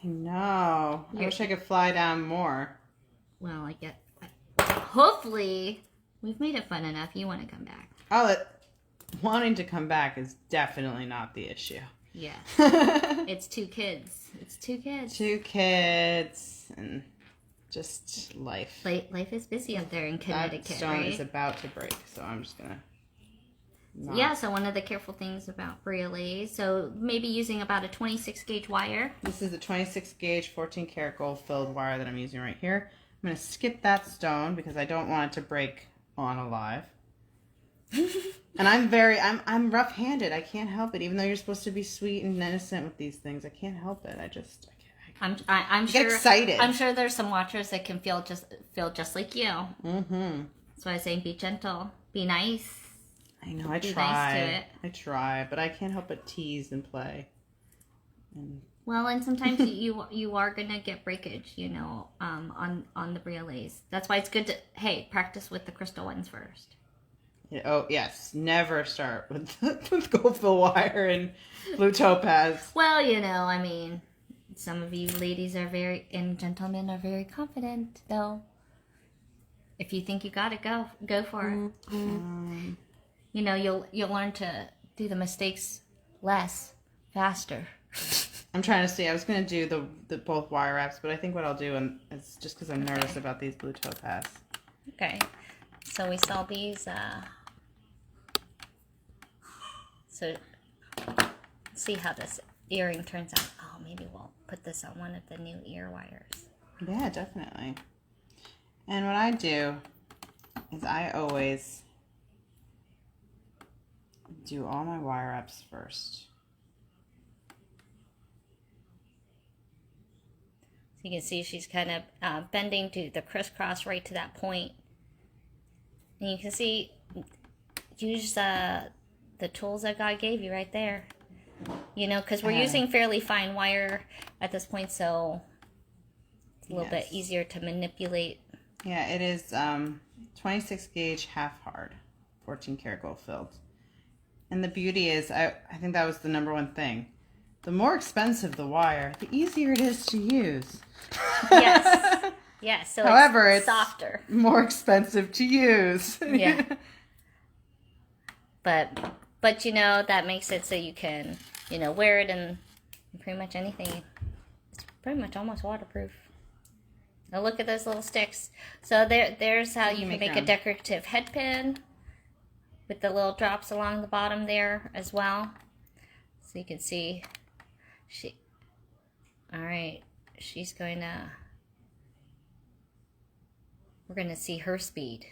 I know. I wish I could fly down more. Well, hopefully, we've made it fun enough. You want to come back. Wanting to come back is definitely not the issue. Yeah. It's 2 kids. It's 2 kids. 2 kids and just life. Life is busy up there in Connecticut, That stone right? is about to break, so I'm just gonna. Yeah, so one of the careful things about relays, so maybe using about a 26 gauge wire. This is a 26 gauge 14 karat gold filled wire that I'm using right here. I'm gonna skip that stone because I don't want it to break on alive. And I'm rough-handed. I can't help it. Even though you're supposed to be sweet and innocent with these things, I can't help it. I'm sure. Get excited. I'm sure there's some watchers that can feel just like you. Mm-hmm. That's why I say be gentle, be nice. I know. I Be try. nice to it. I try, but I can't help but tease and play. Well, and sometimes you are gonna get breakage, on the relays. That's why it's good to practice with the crystal ones first. Yeah, oh yes, never start with gold fill wire and blue topaz. Well, some of you ladies and gentlemen are very confident, though. If you think you got it, go for it. Mm-hmm. You'll learn to do the mistakes less, faster. I'm trying to see. I was going to do the both wire wraps, but I think what I'll do, and it's just because I'm nervous about these blue topaz. Okay, so we saw these. So see how this earring turns out. Oh, maybe we'll put this on one of the new ear wires. Yeah, definitely. And what I do is I always do all my wire wraps first. So you can see she's kind of bending to the crisscross right to that point. And you can see, use the tools that God gave you right there. Because we're using fairly fine wire at this point, so it's a little bit easier to manipulate. Yeah, it is 26 gauge half hard, 14 karat gold filled. And the beauty is, I think that was the number one thing. The more expensive the wire, the easier it is to use. Yes. Yes. So however, it's softer. More expensive to use. Yeah. But that makes it so you can, wear it in pretty much anything. It's pretty much almost waterproof. Now look at those little sticks. So there's how you can make a decorative head pin with the little drops along the bottom there as well. So you can see she's going to, we're going to see her speed.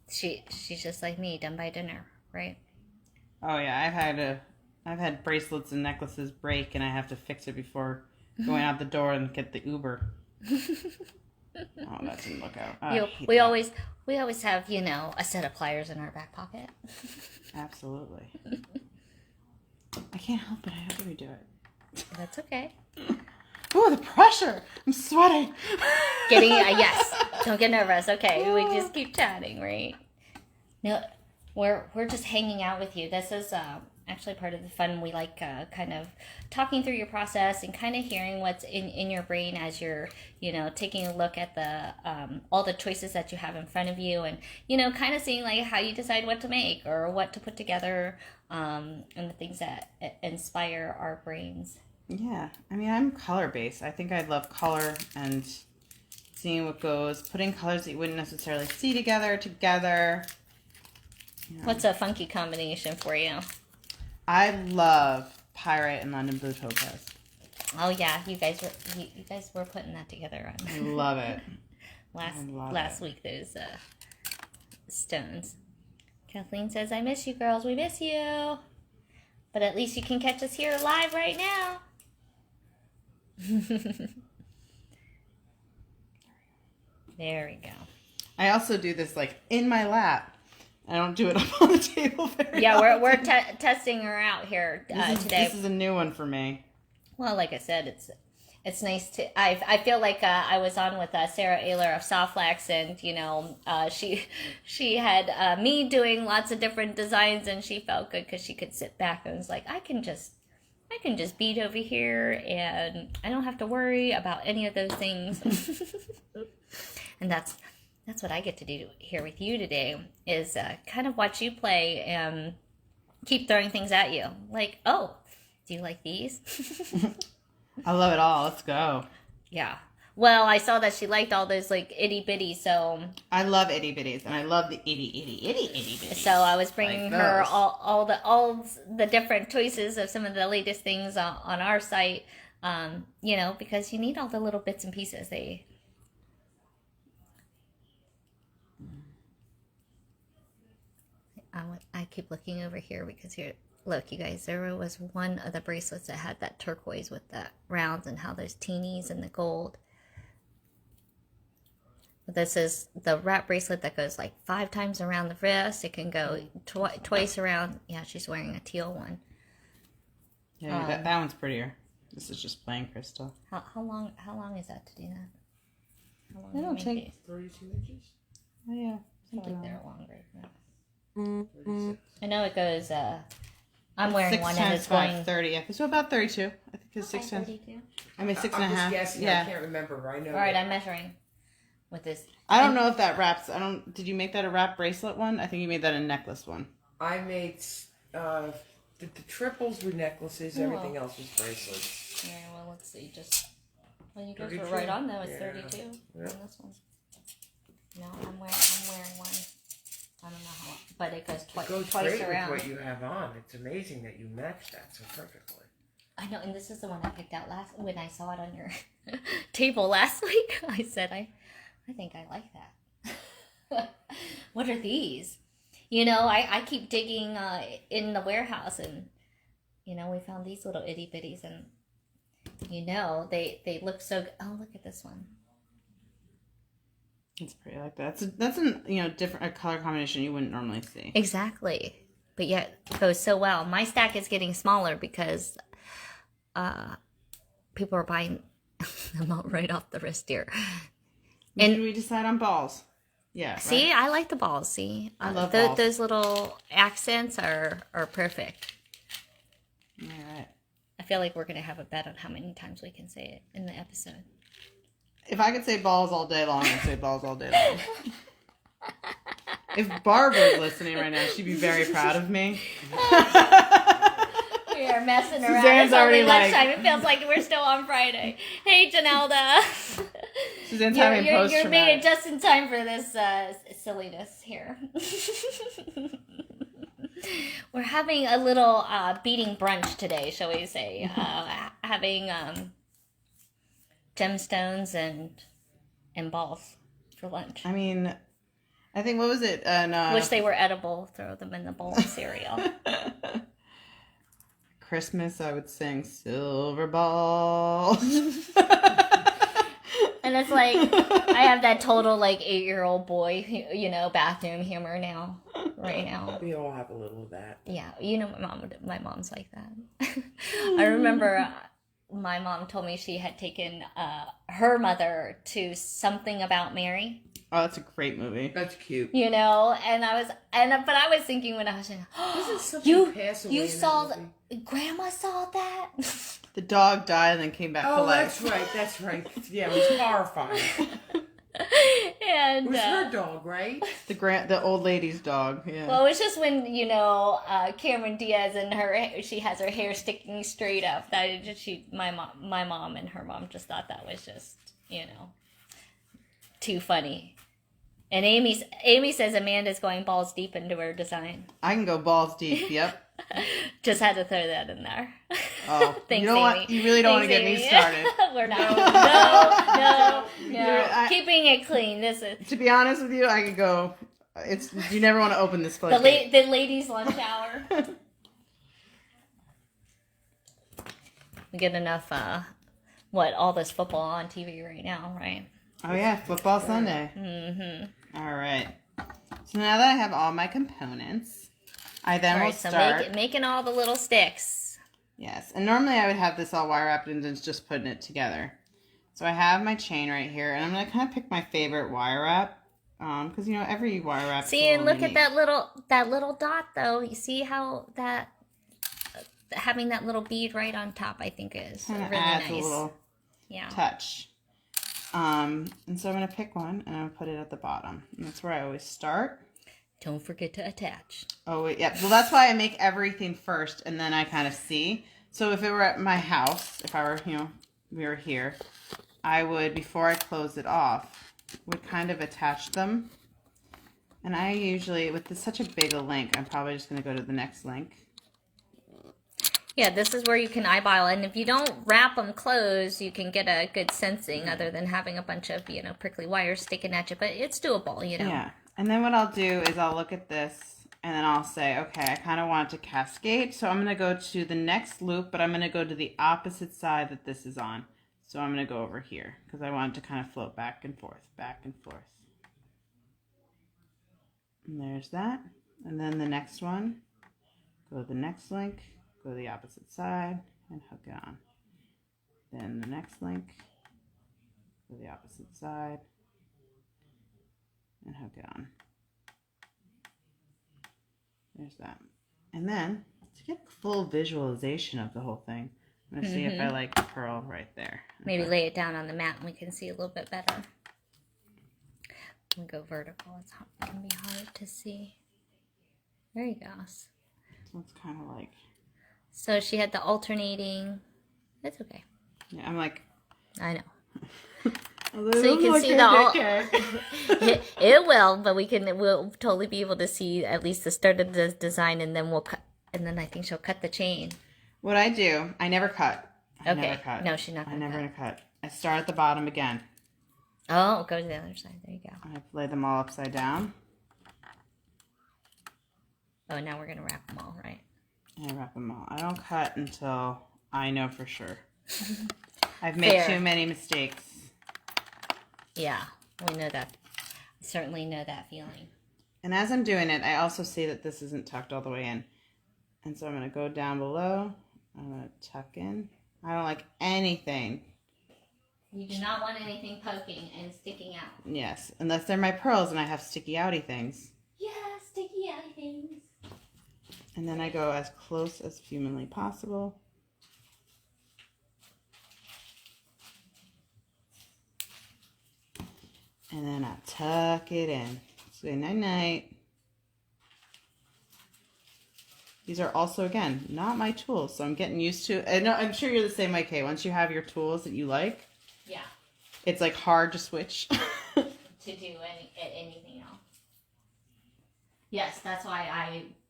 She's just like me, done by dinner, right? Oh yeah, I've had bracelets and necklaces break, and I have to fix it before going out the door and get the Uber. Oh, that didn't look out. We always have, a set of pliers in our back pocket. Absolutely. I can't help it. I have to redo it. That's okay. Oh, the pressure! I'm sweating. Yes. Don't get nervous. Okay, we just keep chatting, right? No, we're just hanging out with you. This is actually part of the fun. We like kind of talking through your process and kind of hearing what's in your brain as you're, taking a look at the all the choices that you have in front of you, and kind of seeing like how you decide what to make or what to put together, and the things that inspire our brains. Yeah, I mean, I'm color based. I think I love color and seeing what goes, putting colors that you wouldn't necessarily see together. What's a funky combination for you? I love Pyrite and London Blue Topaz. Oh yeah, you guys were putting that together on. I love it. last week, those stones. Kathleen says, "I miss you, girls. We miss you, but at least you can catch us here live right now." There we go. I also do this like in my lap. I don't do it up on the table very often. We're testing her out here today. This is a new one for me. Well, like I said, it's nice to. I feel like I was on with Sarah Ayler of Softlax, and she had me doing lots of different designs, and she felt good because she could sit back and was like, I can just bead over here, and I don't have to worry about any of those things. And that's what I get to do here with you today, is kind of watch you play and keep throwing things at you. Like, oh, do you like these? I love it all. Let's go. Yeah. Well, I saw that she liked all those like itty bitty, so I love itty bitties, and I love the itty bitties. So I was bringing her all the different choices of some of the latest things on our site, because you need all the little bits and pieces. I keep looking over here because here, look, you guys, there was one of the bracelets that had that turquoise with the rounds and how there's teenies and the gold. This is the wrap bracelet that goes like 5 times around the wrist. It can go twice around. Yeah, she's wearing a teal one. Yeah, that one's prettier. This is just plain crystal. How long is that to do that? How long It'll take 32 inches. Oh yeah, I think they're longer. Yeah. I know it goes. I'm wearing 6 one times and it's 5, going 30. So about 32. I think it's 6 times. 32. I mean 6 and a I'm half. just guessing. Yeah. I can't remember. I know. All right, I'm measuring with this. I don't know if that wraps. Did you make that a wrap bracelet one? I think you made that a necklace one. I made the triples were necklaces. Oh. Everything else was bracelets. Yeah, well, let's see. You guys were right on though. It's 32 on this one. No, I'm wearing one. I don't know how, but it goes twice around. With what you have on. It's amazing that you matched that so perfectly. I know, and this is the one I picked out when I saw it on your table last week. I said, I think I like that. What are these? I keep digging in the warehouse, and we found these little itty bitties, and they look so good. Oh, look at this one. It's pretty like that. That's a color combination you wouldn't normally see. Exactly, but yet it goes so well. My stack is getting smaller because people are buying them right off the wrist here. And did we decide on balls? Yeah. See, right? I like the balls. See, I love balls. Those little accents are perfect. All right. I feel like we're gonna have a bet on how many times we can say it in the episode. If I could say balls all day long, I'd say balls all day long. If Barbara's listening right now, she'd be very proud of me. We are messing around. Suzanne's It's only already lunchtime. It feels like we're still on Friday. Hey, Janelda. Suzanne's having post-traumatic. You're made it just in time for this silliness here. We're having a little beading brunch today, shall we say. Having gemstones and balls for lunch. I mean, I think, what was it? Wish they were edible. Throw them in the bowl of cereal. Christmas, I would sing Silver Balls. And it's like, I have that total, like, 8-year-old boy, you know, bathroom humor now, right now. We all have a little of that. Yeah, you know, my mom's like that. I remember my mom told me she had taken her mother to Something About Mary. Oh, that's a great movie. That's cute. You know, but I was thinking when I was in, Doesn't something pass away you in saw, that movie? Grandma saw that? The dog died and then came back to Oh, life. that's right. Yeah, it was horrifying. And It was her dog, right? The old lady's dog. Yeah. well, it was just when, you know, Cameron Diaz and she has her hair sticking straight up. My mom and her mom just thought that was just, you know, too funny. And Amy says Amanda's going balls deep into her design. I can go balls deep. Yep. Just had to throw that in there. Oh, Thanks, you Amy. really don't want to get Amy. me started. We're not. No. Keeping it clean. This is To be honest with you, I could go. You never want to open this floodgate. the ladies' lunch hour. We get enough. All this football on TV right now, right? Oh yeah, football Sunday. Mm-hmm. All right. So now that I have all my components, I then will start making all the little sticks. Yes, and normally I would have this all wire wrapped and then just putting it together. So I have my chain right here, and I'm gonna kind of pick my favorite wire wrap, because you know every wire wrap. See, and look at that little dot though. You see how that having that little bead right on top, I think is kind of really adds nice. a little touch. And so I'm gonna pick one and I'm gonna put it at the bottom. And that's where I always start. Don't forget to attach. Oh wait, yeah. Well, that's why I make everything first, and then I kind of see. So if it were at my house, if I were, we were here, I would, before I close it off, would kind of attach them. And I usually, with such a big a link, I'm probably just gonna go to the next link. Yeah, this is where you can eyeball, and if you don't wrap them closed, you can get a good sensing other than having a bunch of, prickly wires sticking at you, but it's doable, Yeah, and then what I'll do is I'll look at this, and then I'll say, okay, I kind of want it to cascade, so I'm going to go to the next loop, but I'm going to go to the opposite side that this is on. So I'm going to go over here, because I want it to kind of float back and forth, back and forth. And there's that, and then the next one, go to the next link, go to the opposite side and hook it on. Then the next link, go to the opposite side and hook it on. There's that. And then to get full visualization of the whole thing, I'm going to see if I like the pearl right there. Maybe lay it down on the mat and we can see a little bit better. We go vertical. It can be hard to see. There you go. So it's kind of like... So she had the alternating. That's okay. Yeah, I'm like... I know. So you can see the it will, but we'll totally be able to see at least the start of the design, and then we'll cut. And then I think she'll cut the chain. What I do, I never cut. Okay. Never cut. No, she's not. I'm never gonna cut. I start at the bottom again. Oh, go to the other side. There you go. I lay them all upside down. Oh, now we're gonna wrap them all, right? I wrap them all. I don't cut until I know for sure. I've made too many mistakes. Yeah, we know that. I certainly know that feeling. And as I'm doing it, I also see that this isn't tucked all the way in. And so I'm going to go down below. I'm going to tuck in. I don't like anything. You do not want anything poking and sticking out. Yes, unless they're my pearls and I have sticky outy things. Yeah, sticky outy things. And then I go as close as humanly possible. And then I tuck it in. Say night-night. These are also, again, not my tools, so I'm getting used to it. And I'm sure you're the same way, Kay. Once you have your tools that you like, yeah, it's like hard to switch. to do anything else. Yes, that's why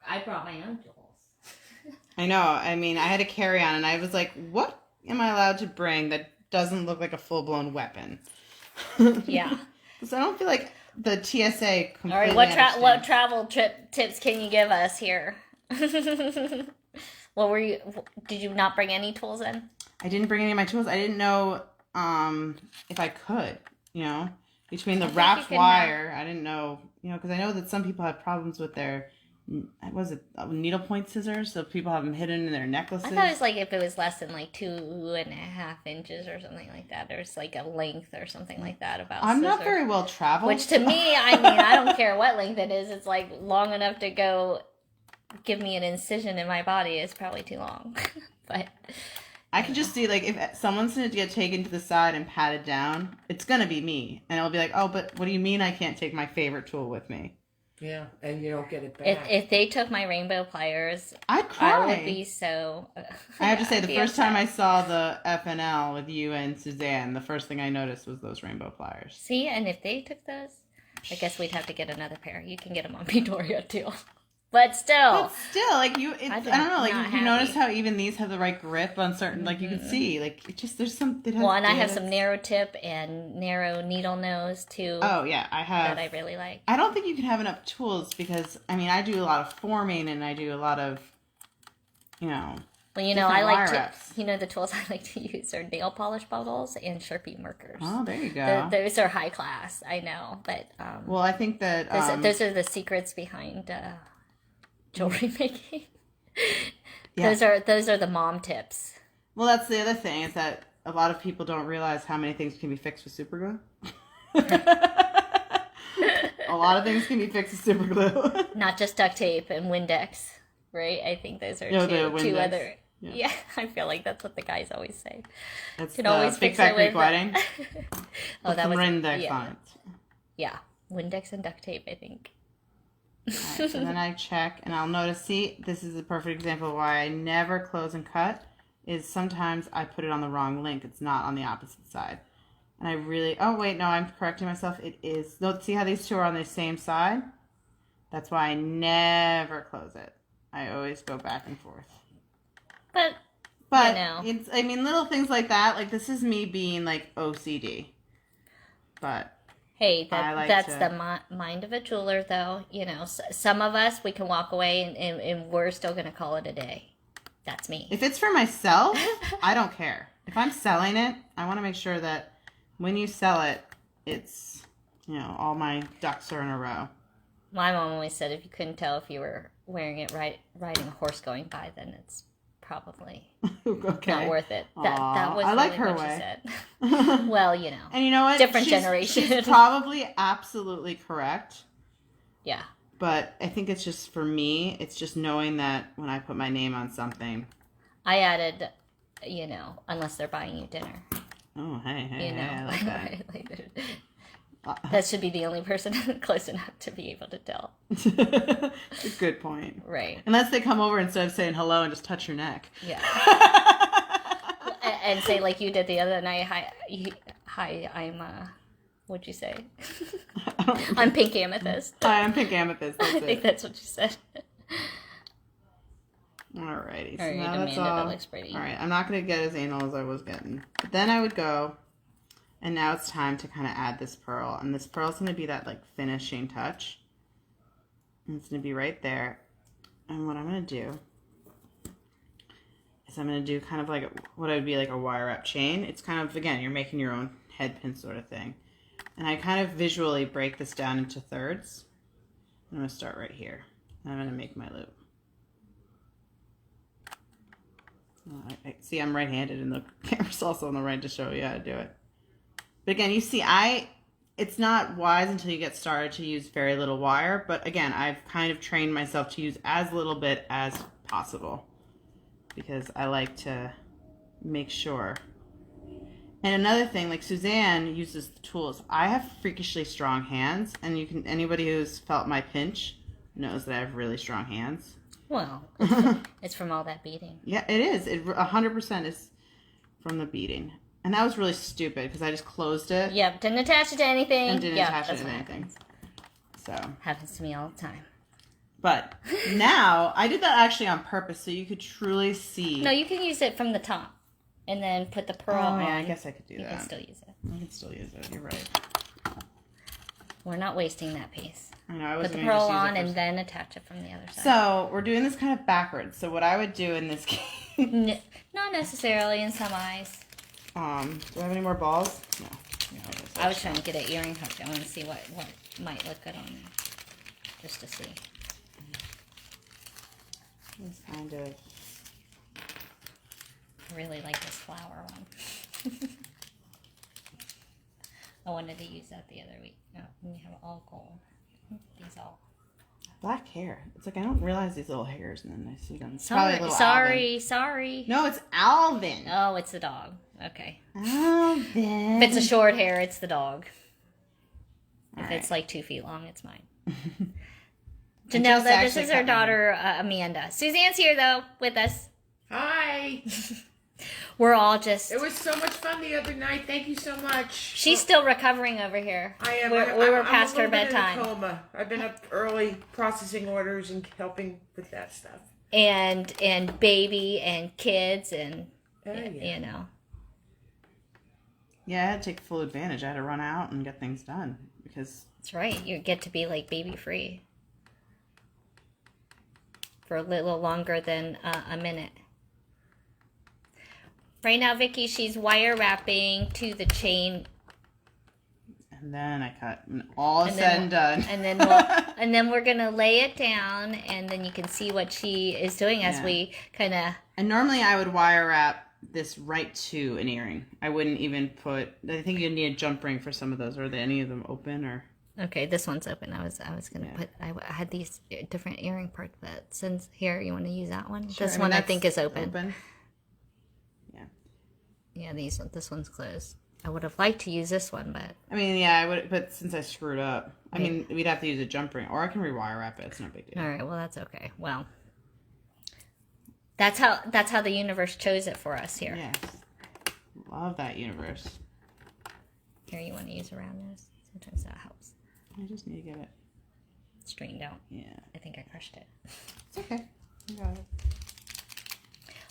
I brought my own tools. I know. I mean, I had a carry-on, and I was like, what am I allowed to bring that doesn't look like a full-blown weapon? Yeah. So I don't feel like the TSA completely All right, what travel trip tips can you give us here? What were you? Did you not bring any tools in? I didn't bring any of my tools. I didn't know if I could, between the wrapped wire. I didn't know, because I know that some people have problems with their, needlepoint scissors. So people have them hidden in their necklaces. I thought it was like if it was less than like 2.5 inches or something like that. There's like a length or something like that about I'm scissors. not very well traveled. Which to me, I mean, I don't care what length it is. It's like long enough to go give me an incision in my body is probably too long. But I can just see, like, if someone's going to get taken to the side and patted down, it's going to be me. And I'll be like, oh, but what do you mean I can't take my favorite tool with me? Yeah, and you don't get it back. If they took my rainbow pliers, I'd cry. I would be so... I have to say, the first time I saw the FNL with you and Suzanne, the first thing I noticed was those rainbow pliers. See, and if they took those, I guess we'd have to get another pair. You can get them on Midoriya, too. But still, like I don't know, like you notice how even these have the right grip on certain, like you can see, like it just, there's some. Well, and I have some narrow tip and narrow needle nose too. Oh yeah, I have. That I really like. I don't think you can have enough tools because, I mean, I do a lot of forming and I do a lot of, Well, I like to, reps. the tools I like to use are nail polish bottles and Sharpie markers. Oh, there you go. Those are high class, I know, but well, I think that those are the secrets behind jewelry making. Yeah. Those are the mom tips. Well, that's the other thing is that a lot of people don't realize how many things can be fixed with super glue. A lot of things can be fixed with super glue. Not just duct tape and Windex, right? I think those are two other. Yeah, I feel like that's what the guys always say. That's can the always Big fix Fat it Greek with Wedding. that was Windex on it. Yeah, Windex and duct tape, I think. Right, so then I check and I'll notice, see, this is a perfect example of why I never close and cut, is sometimes I put it on the wrong link. It's not on the opposite side. And I really, oh wait, no, I'm correcting myself. It is, see how these two are on the same side? That's why I never close it. I always go back and forth. But it's, I mean, little things like that, like this is me being like OCD. But hey, that's the mind of a jeweler, though. Some of us, we can walk away and we're still going to call it a day. That's me. If it's for myself, I don't care. If I'm selling it, I want to make sure that when you sell it, it's, all my ducks are in a row. My mom always said if you couldn't tell if you were wearing it riding a horse going by, then it's probably not worth it. That was I like really her what way. She said. Well, And you know what? Different generation. She's probably absolutely correct. Yeah. But I think it's just, for me, it's just knowing that when I put my name on something. I added, unless they're buying you dinner. Oh, hey, I like that. That should be the only person close enough to be able to tell. Good point. Right. Unless they come over instead of saying hello and just touch your neck. Yeah. And say like you did the other night, hi, I'm, what'd you say? I'm Pink Amethyst. Hi, I'm Pink Amethyst. I think that's what you said. Alrighty. All right, now Amanda, that's all. that looks pretty. Alright, I'm not going to get as anal as I was getting. But then I would go, and now it's time to kind of add this pearl. And this pearl's going to be that, like, finishing touch. And it's going to be right there. And what I'm going to do is I'm going to do kind of like what would be like a wire up chain. It's kind of, again, you're making your own head pin sort of thing. And I kind of visually break this down into thirds. I'm going to start right here. And I'm going to make my loop. See, I'm right-handed, and the camera's also on the right to show you how to do it. But again, you see, it's not wise until you get started to use very little wire. But again, I've kind of trained myself to use as little bit as possible because I like to make sure. And another thing, like Suzanne uses the tools. I have freakishly strong hands, and anybody who's felt my pinch knows that I have really strong hands. Well, it's from all that beading. Yeah, it is. It 100% is from the beading. And that was really stupid because I just closed it. Yep, didn't attach it to anything. And didn't attach it to anything. So. Happens to me all the time. But now, I did that actually on purpose so you could truly see. No, you can use it from the top and then put the pearl on. Yeah, I guess I could do that. You can still use it. I can still use it. You're right. We're not wasting that piece. I know, I Put was the going pearl to just use on it and first. then attach it from the other side. So, we're doing this kind of backwards. So, what I would do in this case... Not necessarily in some eyes. do I have any more balls? No. I was trying to get an earring hook. I want to see what might look good on there. Just to see. It's kind of... I really like this flower one. I wanted to use that the other week. Oh, we have all gold. These all. Black hair. It's like I don't realize these little hairs, and then I see them. It's Sorry, probably a little Alvin. sorry. No, it's Alvin. Oh, it's the dog. Okay. Alvin. If it's a short hair, it's the dog. All If right. it's like 2 feet long, it's mine. just Janelle, this actually is our cut my daughter, Amanda. Suzanne's here, though, with us. Hi. We're all just... It was so much fun the other night. Thank you so much. She's still recovering over here. I am. We were past her I'm a little bit in a bedtime. coma. I've been up early processing orders and helping with that stuff. And baby and kids and, Yeah. you know. Yeah, I had to take full advantage. I had to run out and get things done because That's right. You get to be like baby free. For a little longer than a minute. Right now, Vicky, she's wire wrapping to the chain, and then I cut and all And said then- and done. and then we're gonna lay it down, and then you can see what she is doing as Yeah. we kind of. And normally I would wire wrap this right to an earring. I wouldn't even put. I think you need a jump ring for some of those. Are any of them open or? Okay, this one's open. I was gonna Yeah. put. I had these different earring parts, but since here you want to use that one. Sure, This I mean, one I that's think is open. Yeah. Yeah, this one's closed. I would have liked to use this one, but I mean, yeah, I would, but since I screwed up, I mean, we'd have to use a jump ring, or I can rewire wrap it. It's no big deal. all right. Well, that's okay. Well, that's how the universe chose it for us here. Yes. Love that universe. Here, you want to use around this. Sometimes that helps. I just need to get it. Straightened out. Yeah. I think I crushed it. It's okay. You got it.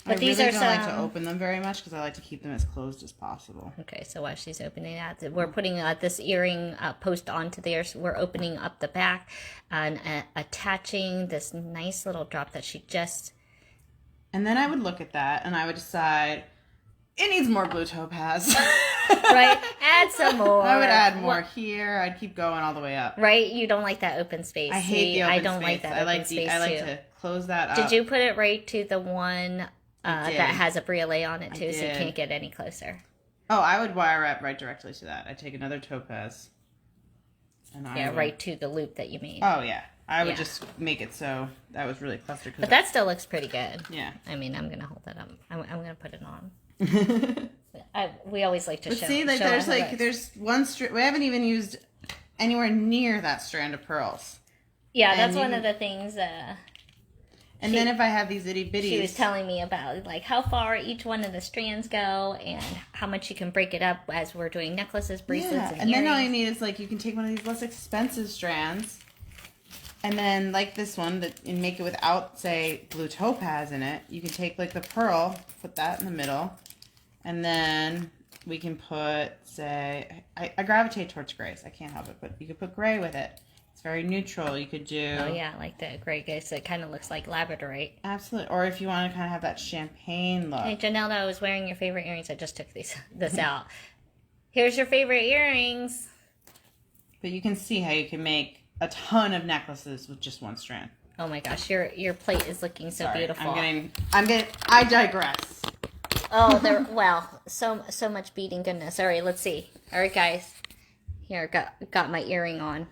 But I these really are don't like to some- open them very much because I like to keep them as closed as possible. Okay, so while she's opening that, we're putting this earring post onto there. So we're opening up the back and attaching this nice little drop that she just... And then I would look at that and I would decide it needs more blue topaz. Right? Add some more. I would add more here. I'd keep going all the way up. Right? You don't like that open space. I hate the open I don't space. like that I open like space I like too. to close that up. Did you put it right to the one I did. that has a briolet on it I too, so you did. can't get any closer? Oh, I would wire wrap right directly to that. I'd take another topaz. And I Yeah, would, right to the loop that you made. Oh, yeah. I would Yeah. just make it so that was really clustered. But that still looks pretty good. Yeah. I mean, I'm gonna hold that up. I'm gonna put it on. We always like to But show. see, like show there's how like it looks. there's one strand. We haven't even used anywhere near that strand of pearls. Yeah, and that's you one can- of the things And then if I have these itty bitties, she was telling me about, like how far each one of the strands go and how much you can break it up as we're doing necklaces, bracelets, yeah, and and then all you earrings. need is like you can take one of these less expensive strands, and then like this one that and make it without say blue topaz in it. You can take like the pearl, put that in the middle, and then we can put say I gravitate towards grays. I can't help it, but you could put gray with it. It's very neutral. You could do Oh yeah, like the gray guys. So it kind of looks like labradorite. absolutely, or if you want to kind of have that champagne look. Hey Janelle, I was wearing your favorite earrings. I just took this out. Here's your favorite earrings. But you can see how you can make a ton of necklaces with just one strand. Oh my gosh, your plate is looking so Sorry, beautiful. I digress. Oh, there. Well, so much beading goodness. All right, let's see. All right, guys. Here, got my earring on.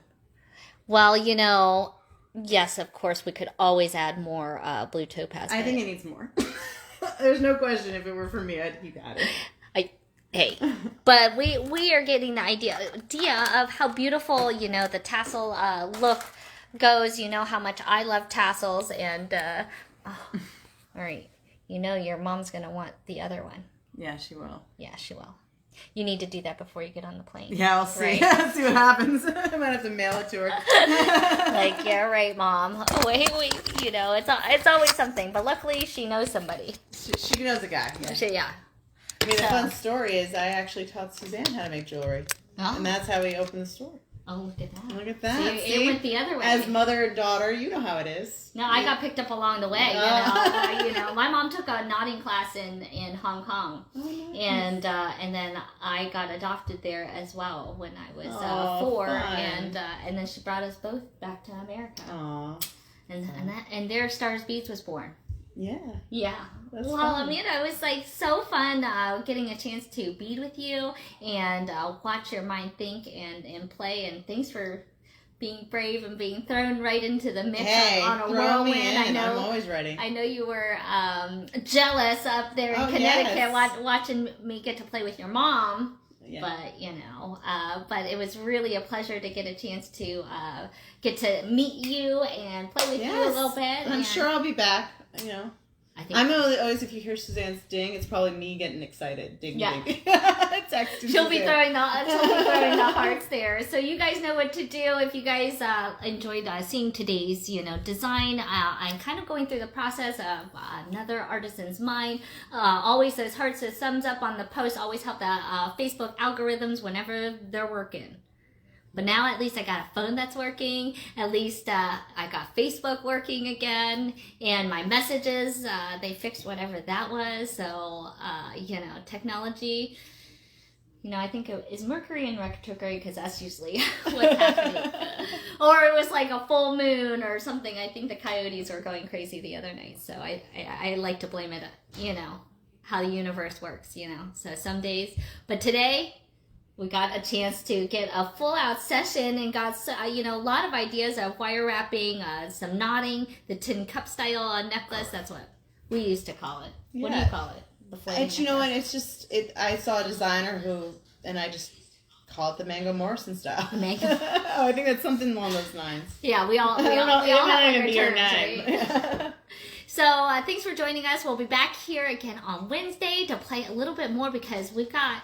Well, you know, yes, of course, we could always add more blue topaz. I think it needs more. There's no question. If it were for me, I'd keep adding. Hey, but we are getting the idea of how beautiful, you know, the tassel look goes. You know how much I love tassels, and all right, you know your mom's gonna want the other one. Yeah, she will. Yeah, she will. You need to do that before you get on the plane. Yeah, I'll see. Right. See what happens. I might have to mail it to her. Like, yeah, right, Mom. Oh, wait, you know, it's always something. But luckily, she knows somebody. She knows a guy. Yeah. Yeah. I mean, the fun story is I actually taught Suzanne how to make jewelry. Oh. And that's how we opened the store. Oh, look at that. Look at that. See, it went the other way. As mother and daughter, you know how it is. No, I got picked up along the way. You know, my mom took a knotting class in Hong Kong, and then I got adopted there as well when I was 4, and then she brought us both back to America. Aww. And there Stars Beads was born. Yeah. Yeah. That's well, fun. Amanda, it was like so fun getting a chance to bead with you and watch your mind think and play. And thanks for being brave and being thrown right into the mix on a whirlwind. I know. I'm always ready. I know you were jealous up there in Connecticut watching me get to play with your mom. Yeah. But, you know, but it was really a pleasure to get a chance to get to meet you and play with you a little bit. And I'm sure I'll be back, you know. I'm always, if you hear Suzanne's ding, it's probably me getting excited. Ding, ding. She'll be throwing the hearts there. So you guys know what to do. If you guys enjoyed seeing today's, you know, design, I'm kind of going through the process of another artisan's mind. Always those hearts, those thumbs up on the post always help the Facebook algorithms whenever they're working. But now at least I got a phone that's working. At least I got Facebook working again. And my messages, they fixed whatever that was. So, you know, technology, you know, I think is Mercury in retrograde because that's usually what's happening. Or it was like a full moon or something. I think the coyotes were going crazy the other night. So I like to blame it, you know, how the universe works, you know. So some days. But today, we got a chance to get a full-out session and got, you know, a lot of ideas of wire wrapping, some knotting, the tin cup style necklace. That's what we used to call it. Yeah. What do you call it? The floaty necklace. You know what? It's just, I saw a designer and I just call it the Mango Morrison style. The Mango. Oh, I think that's something along those lines. Yeah, we all have our terms, right? So thanks for joining us. We'll be back here again on Wednesday to play a little bit more because we've got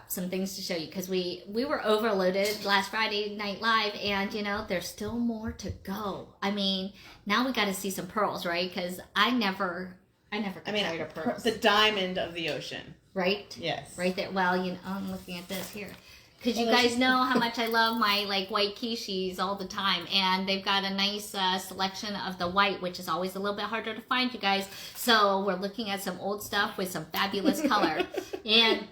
some things to show you because we were overloaded last Friday Night Live, and you know there's still more to go. I mean, now we got to see some pearls, right? Because I never got tired of pearls. The diamond of the ocean, right? Yes, right there. Well, you know, I'm looking at this here. Because you guys know how much I love my like white quiches all the time. And they've got a nice selection of the white, which is always a little bit harder to find, you guys. So we're looking at some old stuff with some fabulous color. And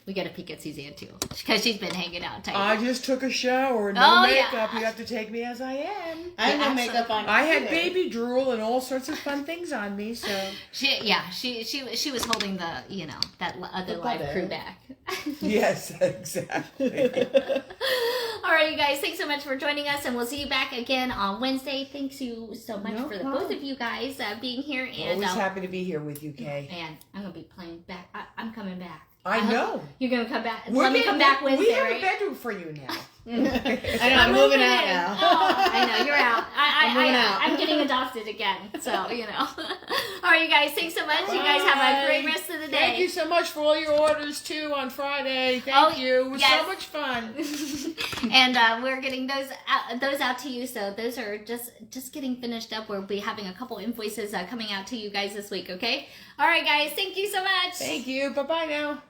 we got a peek at Suzanne too. Because she's been hanging out tight. I just took a shower. No makeup. Yeah. You have to take me as I am. I have no makeup on. I had baby drool and all sorts of fun things on me. So she was holding the, you know, that other live crew back. Yes, exactly. All right, you guys, thanks so much for joining us, and we'll see you back again on Wednesday. Thanks you so much for both of you guys being here. And always happy to be here with you, Kay. And I'm gonna be playing back. I'm coming back. I know. You're gonna come back. Let me come back Wednesday. We have a bedroom for you now. I know. I'm moving out now. Oh, I know you're out. I'm moving out. I'm getting adopted again. So you know. All right, you guys. Thanks so much. Bye. You guys have a great rest of the day. Thank you so much for all your orders too on Friday. Thank you. It was so much fun. And we're getting those out to you. So those are just getting finished up. We'll be having a couple invoices coming out to you guys this week. Okay. All right, guys. Thank you so much. Thank you. Bye bye now.